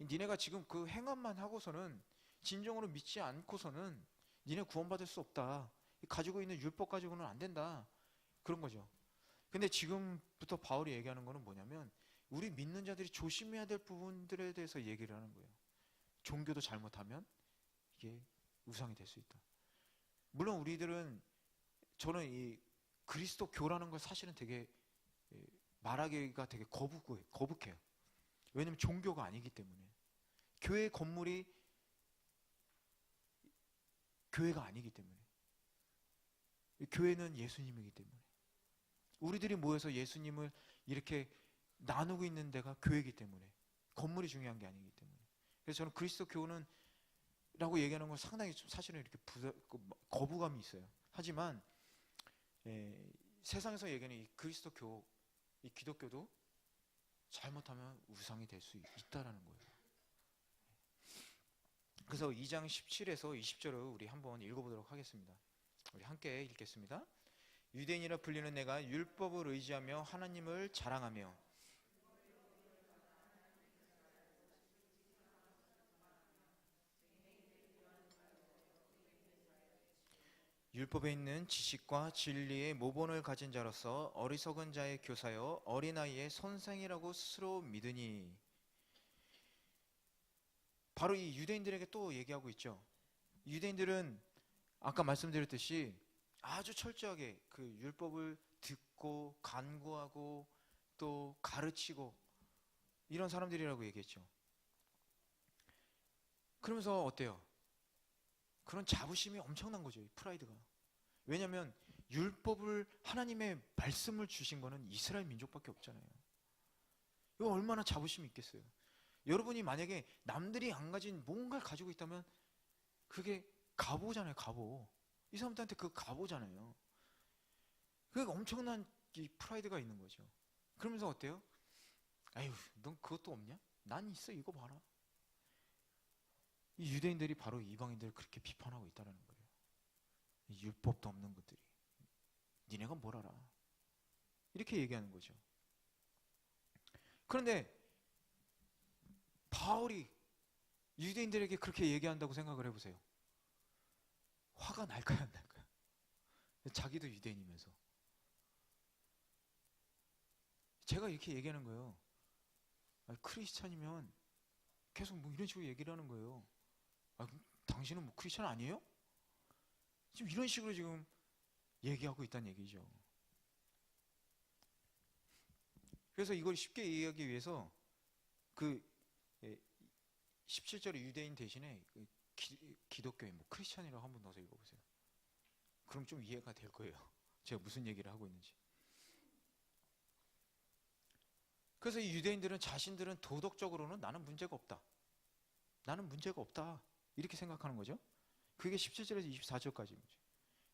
Speaker 1: 니네가 지금 그 행함만 하고서는, 진정으로 믿지 않고서는 니네 구원받을 수 없다, 가지고 있는 율법 가지고는 안 된다, 그런 거죠. 근데 지금부터 바울이 얘기하는 거는 뭐냐면, 우리 믿는 자들이 조심해야 될 부분들에 대해서 얘기를 하는 거예요. 종교도 잘못하면 이게 우상이 될 수 있다. 물론 우리들은, 저는 이 그리스도 교라는 걸 사실은 되게 말하기가 되게 거북해요. 왜냐면 종교가 아니기 때문에. 교회 건물이 교회가 아니기 때문에. 교회는 예수님이기 때문에. 우리들이 모여서 예수님을 이렇게 나누고 있는 데가 교회이기 때문에, 건물이 중요한 게 아니기 때문에. 그래서 저는 그리스도 교는 라고 얘기하는 건 상당히 좀 사실은 이렇게 거부감이 있어요. 하지만 세상에서 얘기하는 이 그리스도 교, 이 기독교도 잘못하면 우상이 될 수 있다라는 거예요. 그래서 2장 17에서 20절을 우리 한번 읽어보도록 하겠습니다. 우리 함께 읽겠습니다. 유대인이라 불리는 내가 율법을 의지하며 하나님을 자랑하며 율법에 있는 지식과 진리의 모본을 가진 자로서 어리석은 자의 교사여 어린아이의 선생이라고 스스로 믿으니. 바로 이 유대인들에게 또 얘기하고 있죠. 유대인들은 아까 말씀드렸듯이 아주 철저하게 그 율법을 듣고 간구하고 또 가르치고 이런 사람들이라고 얘기했죠. 그러면서 어때요? 그런 자부심이 엄청난 거죠, 이 프라이드가. 왜냐하면 율법을, 하나님의 말씀을 주신 거는 이스라엘 민족밖에 없잖아요. 이거 얼마나 자부심이 있겠어요. 여러분이 만약에 남들이 안 가진 뭔가를 가지고 있다면 그게 가보잖아요, 가보. 이 사람들한테 그 가보잖아요. 그게 엄청난 이 프라이드가 있는 거죠. 그러면서 어때요? 아유, 넌 그것도 없냐? 난 있어, 이거 봐라. 이 유대인들이 바로 이방인들을 그렇게 비판하고 있다는 거예요. 이 율법도 없는 것들이 니네가 뭘 알아, 이렇게 얘기하는 거죠. 그런데 바울이 유대인들에게 그렇게 얘기한다고 생각을 해보세요. 화가 날까요, 안 날까요? 자기도 유대인이면서. 제가 이렇게 얘기하는 거예요. 아니, 크리스찬이면 계속 뭐 이런 식으로 얘기를 하는 거예요. 아, 당신은 뭐 크리스찬 아니에요? 지금 이런 식으로 지금 얘기하고 있다는 얘기죠. 그래서 이걸 쉽게 이해하기 위해서 그 17절의 유대인 대신에 그 기독교인, 뭐 크리스찬이라고 한번 넣어서 읽어보세요. 그럼 좀 이해가 될 거예요. 제가 무슨 얘기를 하고 있는지. 그래서 이 유대인들은 자신들은 도덕적으로는 나는 문제가 없다, 나는 문제가 없다, 이렇게 생각하는 거죠. 그게 17절에서 24절까지입니다.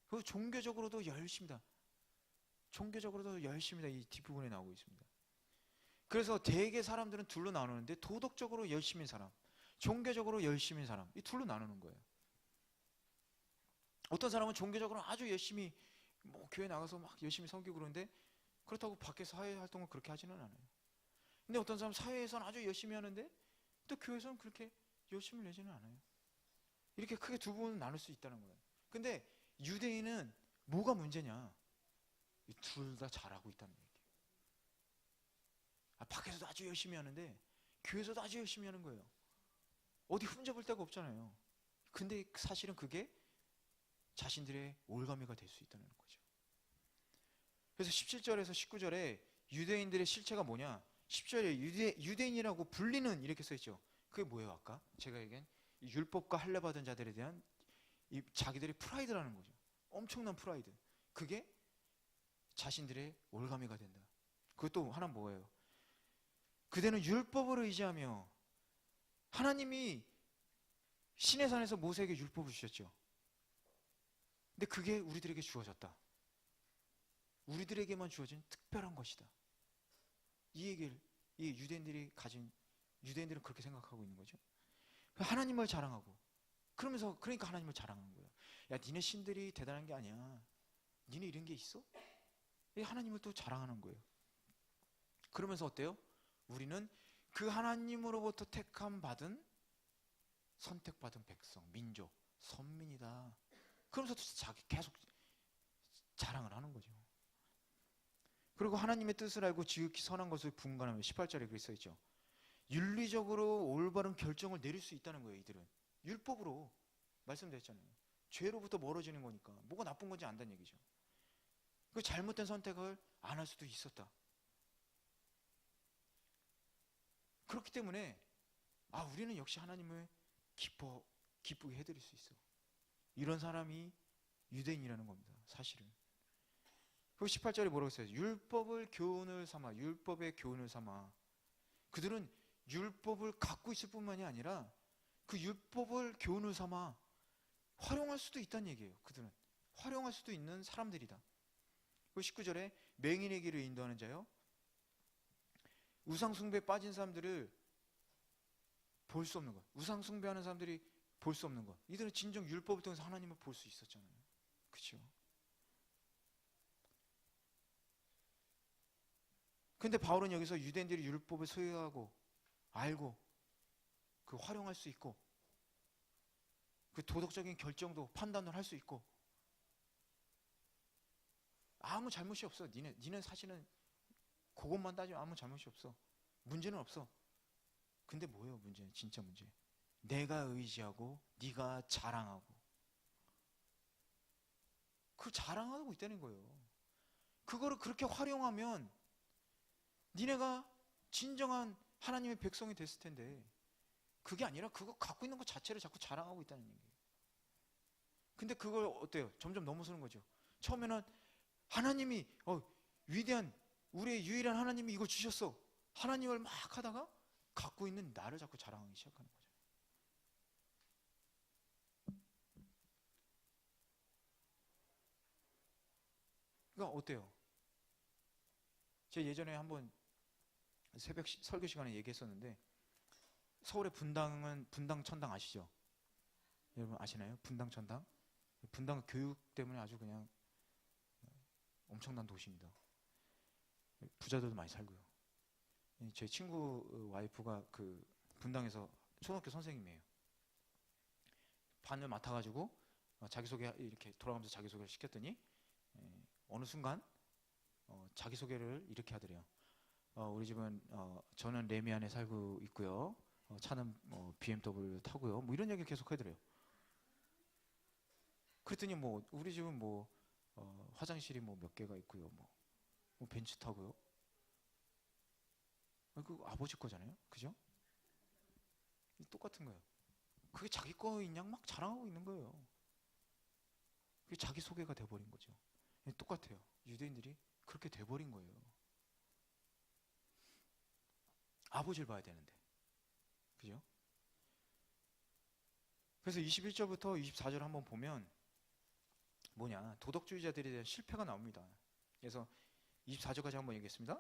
Speaker 1: 그리고 종교적으로도 열심이다. 종교적으로도 열심이다. 이 뒷부분에 나오고 있습니다. 그래서 대개 사람들은 둘로 나누는데, 도덕적으로 열심인 사람, 종교적으로 열심인 사람, 이 둘로 나누는 거예요. 어떤 사람은 종교적으로 아주 열심히 뭐 교회 나가서 막 열심히 섬기고 그러는데, 그렇다고 밖에서 사회 활동을 그렇게 하지는 않아요. 근데 어떤 사람은 사회에서는 아주 열심히 하는데 또 교회에서는 그렇게 열심히 내지는 않아요. 이렇게 크게 두 부분을 나눌 수 있다는 거예요. 근데 유대인은 뭐가 문제냐? 둘 다 잘하고 있다는 얘기예요. 밖에서도 아주 열심히 하는데 교회에서도 아주 열심히 하는 거예요. 어디 흠잡을 데가 없잖아요. 근데 사실은 그게 자신들의 올가미가 될 수 있다는 거죠. 그래서 17절에서 19절에 유대인들의 실체가 뭐냐? 10절에 유대인이라고 불리는, 이렇게 써있죠. 그게 뭐예요? 아까 제가 얘기한 율법과 할례받은 자들에 대한 이 자기들의 프라이드라는 거죠. 엄청난 프라이드. 그게 자신들의 올가미가 된다. 그것도 하나 뭐예요? 그대는 율법을 의지하며, 하나님이 시내산에서 모세에게 율법을 주셨죠. 근데 그게 우리들에게 주어졌다. 우리들에게만 주어진 특별한 것이다. 이 얘기를 이 유대인들은 그렇게 생각하고 있는 거죠. 하나님을 자랑하고 그러니까 하나님을 자랑하는 거예요. 야, 니네 신들이 대단한 게 아니야. 니네 이런 게 있어? 하나님을 또 자랑하는 거예요. 그러면서 어때요? 우리는 그 하나님으로부터 택함받은 선택받은 백성, 민족, 선민이다. 그러면서 자기 계속 자랑을 하는 거죠. 그리고 하나님의 뜻을 알고 지극히 선한 것을 분간하며 18절에 그렇게 써있죠. 윤리적으로 올바른 결정을 내릴 수 있다는 거예요. 이들은 율법으로 말씀드렸잖아요. 죄로부터 멀어지는 거니까 뭐가 나쁜 건지 안다는 얘기죠. 그 잘못된 선택을 안 할 수도 있었다. 그렇기 때문에 우리는 역시 하나님을 기쁘게 해드릴 수 있어. 이런 사람이 유대인이라는 겁니다. 사실은. 그 18절에 뭐라고 했어요? 율법의 교훈을 삼아. 그들은 율법을 갖고 있을 뿐만이 아니라 그 율법을 교훈을 삼아 활용할 수도 있다는 얘기예요. 그들은 활용할 수도 있는 사람들이다. 그 19절에 맹인의 길을 인도하는 자요, 우상 숭배에 빠진 사람들을 볼 수 없는 것, 우상 숭배하는 사람들이 볼 수 없는 것, 이들은 진정 율법을 통해서 하나님을 볼 수 있었잖아요. 그렇죠? 근데 바울은 여기서 유대인들이 율법을 소유하고 알고 그 활용할 수 있고 그 도덕적인 결정도 판단을 할 수 있고 아무 잘못이 없어. 니는 사실은 그것만 따지면 아무 잘못이 없어. 문제는 없어. 근데 뭐예요 문제는? 진짜 문제. 내가 의지하고 네가 자랑하고 그걸 자랑하고 있다는 거예요. 그거를 그렇게 활용하면 니네가 진정한 하나님의 백성이 됐을 텐데 그게 아니라 그거 갖고 있는 것 자체를 자꾸 자랑하고 있다는 얘기예요. 근데 그걸 어때요? 점점 넘어서는 거죠. 처음에는 하나님이 위대한 우리의 유일한 하나님이 이걸 주셨어. 하나님을 막 하다가 갖고 있는 나를 자꾸 자랑하기 시작하는 거죠. 그러니까 어때요? 제가 예전에 한번 새벽 설교 시간에 얘기했었는데 서울의 분당 천당 아시죠? 여러분 아시나요? 분당 천당? 분당 교육 때문에 아주 그냥 엄청난 도시입니다. 부자들도 많이 살고요. 제 친구 와이프가 그 분당에서 초등학교 선생님이에요. 반을 맡아가지고 자기소개 이렇게 돌아가면서 자기소개를 시켰더니 어느 순간 자기소개를 이렇게 하더래요. 우리 집은 저는 레미안에 살고 있고요. 차는 BMW 타고요. 뭐 이런 얘기 계속 하더래요. 그랬더니 뭐 우리 집은 뭐 화장실이 뭐 몇 개가 있고요. 뭐 벤츠 타고요. 그 아버지 거잖아요. 그죠? 똑같은 거예요. 그게 자기 거인 양 막 자랑하고 있는 거예요. 그게 자기 소개가 돼버린 거죠. 똑같아요. 유대인들이 그렇게 돼버린 거예요. 아버지를 봐야 되는데. 그죠? 그래서 21절부터 24절 한번 보면 도덕주의자들에 대한 실패가 나옵니다. 그래서 24절까지 한번 얘기했습니다.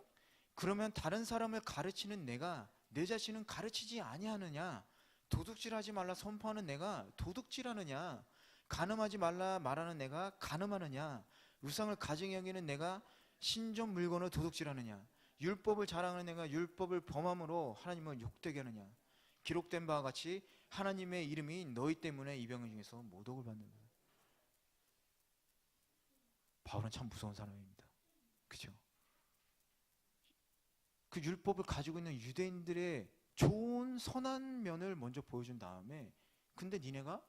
Speaker 1: 그러면 다른 사람을 가르치는 내가 내 자신은 가르치지 아니하느냐? 도둑질하지 말라 선포하는 내가 도둑질하느냐? 간음하지 말라 말하는 내가 간음하느냐? 우상을 가증히 여기는 내가 신전 물건을 도둑질하느냐? 율법을 자랑하는 내가 율법을 범함으로 하나님을 욕되게 하느냐? 기록된 바와 같이 하나님의 이름이 너희 때문에 이방인 중에서 모독을 받는다. 바울은 참 무서운 사람입니다. 그렇죠? 그 율법을 가지고 있는 유대인들의 좋은 선한 면을 먼저 보여준 다음에 근데 니네가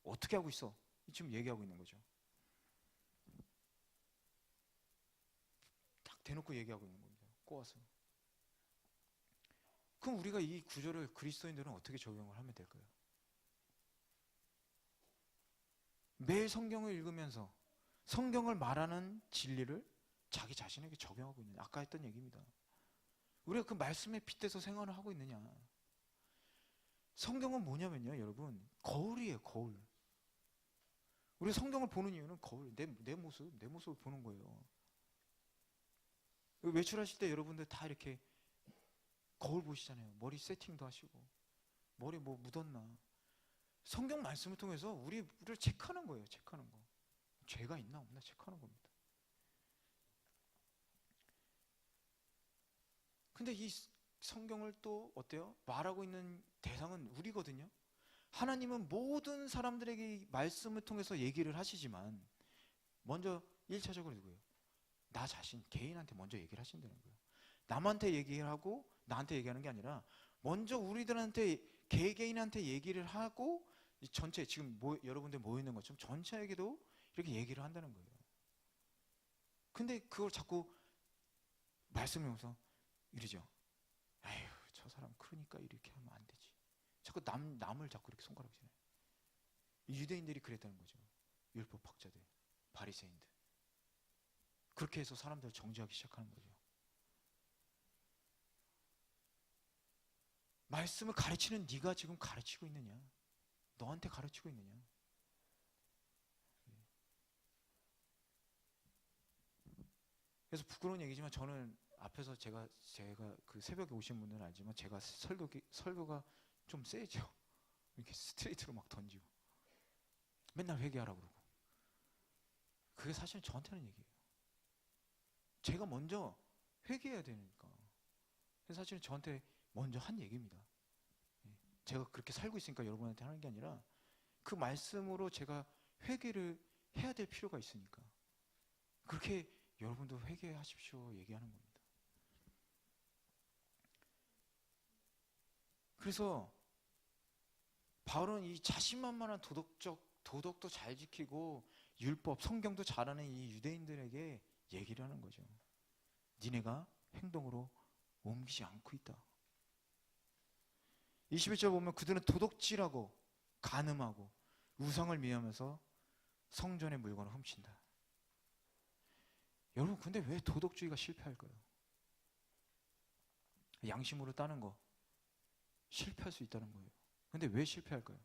Speaker 1: 어떻게 하고 있어? 지금 얘기하고 있는 거죠. 딱 대놓고 얘기하고 있는 겁니다. 꼬아서. 그럼 우리가 이 구절을 그리스도인들은 어떻게 적용을 하면 될까요? 매일 성경을 읽으면서 성경을 말하는 진리를 자기 자신에게 적용하고 있느냐. 아까 했던 얘기입니다. 우리가 그 말씀에 빗대서 생활을 하고 있느냐. 성경은 뭐냐면요, 여러분, 거울이에요, 거울. 우리 성경을 보는 이유는 거울, 내 모습을 보는 거예요. 외출하실 때 여러분들 다 이렇게 거울 보시잖아요. 머리 세팅도 하시고, 머리 뭐 묻었나. 성경 말씀을 통해서 우리를 체크하는 거예요, 체크하는 거. 죄가 있나 없나 체크하는 겁니다. 근데 이 성경을 또 어때요? 말하고 있는 대상은 우리거든요. 하나님은 모든 사람들에게 말씀을 통해서 얘기를 하시지만 먼저 1차적으로 누구예요? 나 자신, 개인한테 먼저 얘기를 하신다는 거예요. 남한테 얘기를 하고 나한테 얘기하는 게 아니라 먼저 우리들한테 개개인한테 얘기를 하고 이 전체 지금 여러분들 모여 있는 것처럼 전체에게도 이렇게 얘기를 한다는 거예요. 근데 그걸 자꾸 말씀하면서 이러죠. 에휴, 저 사람 그러니까 이렇게 하면 안 되지. 자꾸 남을 자꾸 이렇게 손가락질해요. 유대인들이 그랬다는 거죠. 율법 학자들, 바리새인들. 그렇게 해서 사람들을 정죄하기 시작하는 거죠. 말씀을 가르치는 네가 지금 가르치고 있느냐? 너한테 가르치고 있느냐? 그래서 부끄러운 얘기지만 저는 앞에서 제가 그 새벽에 오신 분들은 알지만 제가 설교가 좀 세죠. 이렇게 스트레이트로 막 던지고 맨날 회개하라고 그러고 그게 사실 저한테는 얘기예요. 제가 먼저 회개해야 되니까. 그래서 사실은 저한테 먼저 한 얘기입니다. 제가 그렇게 살고 있으니까 여러분한테 하는 게 아니라 그 말씀으로 제가 회개를 해야 될 필요가 있으니까 그렇게 여러분도 회개하십시오 얘기하는 겁니다. 그래서 바울은 이 자신만만한 도덕도 잘 지키고 율법, 성경도 잘하는 이 유대인들에게 얘기를 하는 거죠. 니네가 행동으로 옮기지 않고 있다. 21절 보면 그들은 도둑질하고 간음하고 우상을 미하면서 성전의 물건을 훔친다. 여러분 근데 왜 도덕주의가 실패할까요? 양심으로 따는 거 실패할 수 있다는 거예요. 근데 왜 실패할까요?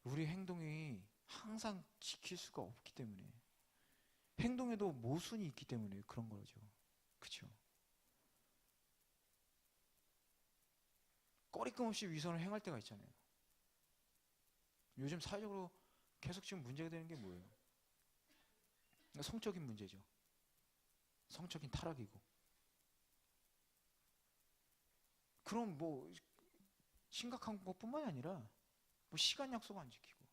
Speaker 1: 우리 행동이 항상 지킬 수가 없기 때문에 행동에도 모순이 있기 때문에 그런 거죠. 그렇죠? 꺼리낌 없이 위선을 행할 때가 있잖아요. 요즘 사회적으로 계속 지금 문제가 되는 게 뭐예요? 성적인 문제죠. 성적인 타락이고. 그럼 뭐 심각한 것뿐만이 아니라 뭐 시간 약속 안 지키고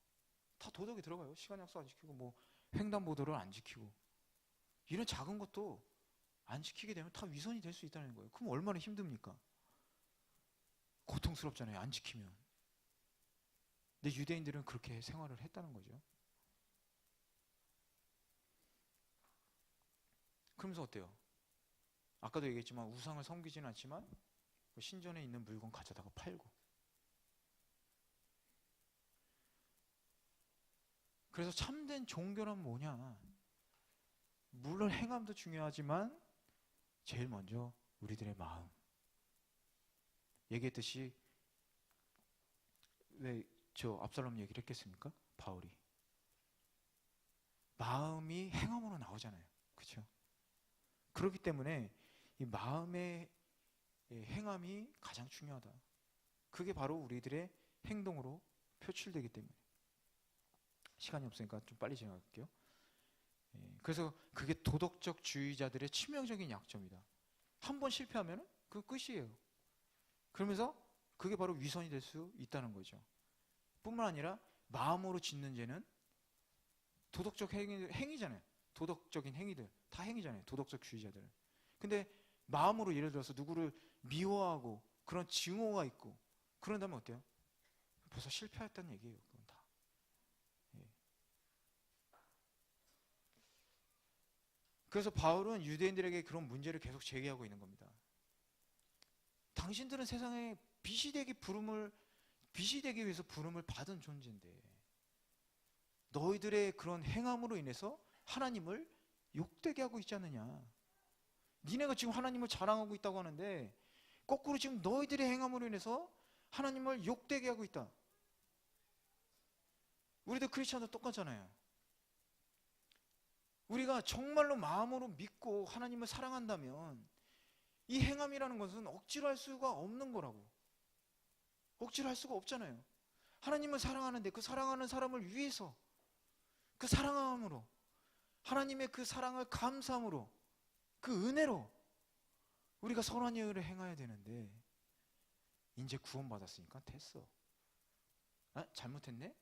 Speaker 1: 다 도덕이 들어가요. 시간 약속 안 지키고 뭐 횡단보도를 안 지키고 이런 작은 것도 안 지키게 되면 다 위선이 될 수 있다는 거예요. 그럼 얼마나 힘듭니까? 고통스럽잖아요. 안 지키면. 근데 유대인들은 그렇게 생활을 했다는 거죠. 그러면서 어때요? 아까도 얘기했지만 우상을 섬기지는 않지만 신전에 있는 물건 가져다가 팔고 그래서 참된 종교란 뭐냐? 물론 행함도 중요하지만 제일 먼저 우리들의 마음. 얘기했듯이 왜 저 압살롬 얘기를 했겠습니까? 바울이. 마음이 행함으로 나오잖아요. 그렇죠? 그렇기 때문에 이 마음의 행함이 가장 중요하다. 그게 바로 우리들의 행동으로 표출되기 때문에. 시간이 없으니까 좀 빨리 진행할게요. 그래서 그게 도덕적 주의자들의 치명적인 약점이다. 한 번 실패하면 그 끝이에요. 그러면서 그게 바로 위선이 될 수 있다는 거죠. 뿐만 아니라 마음으로 짓는 죄는 도덕적 행위잖아요. 도덕적인 행위들 다 행위잖아요. 도덕적 주의자들은. 근데 마음으로 예를 들어서 누구를 미워하고 그런 증오가 있고 그런다면 어때요? 벌써 실패했다는 얘기예요. 그건 다. 예. 그래서 바울은 유대인들에게 그런 문제를 계속 제기하고 있는 겁니다. 당신들은 세상에 빛이 되기 위해서 부름을 받은 존재인데 너희들의 그런 행함으로 인해서 하나님을 욕되게 하고 있지 않느냐. 니네가 지금 하나님을 자랑하고 있다고 하는데 거꾸로 지금 너희들의 행함으로 인해서 하나님을 욕되게 하고 있다. 우리도 크리스천도 똑같잖아요. 우리가 정말로 마음으로 믿고 하나님을 사랑한다면 이 행함이라는 것은 억지로 할 수가 없는 거라고. 억지로 할 수가 없잖아요. 하나님을 사랑하는데 그 사랑하는 사람을 위해서, 그 사랑함으로, 하나님의 그 사랑을 감사함으로, 그 은혜로 우리가 선한 일을 행해야 되는데, 이제 구원받았으니까 됐어. 아, 잘못했네?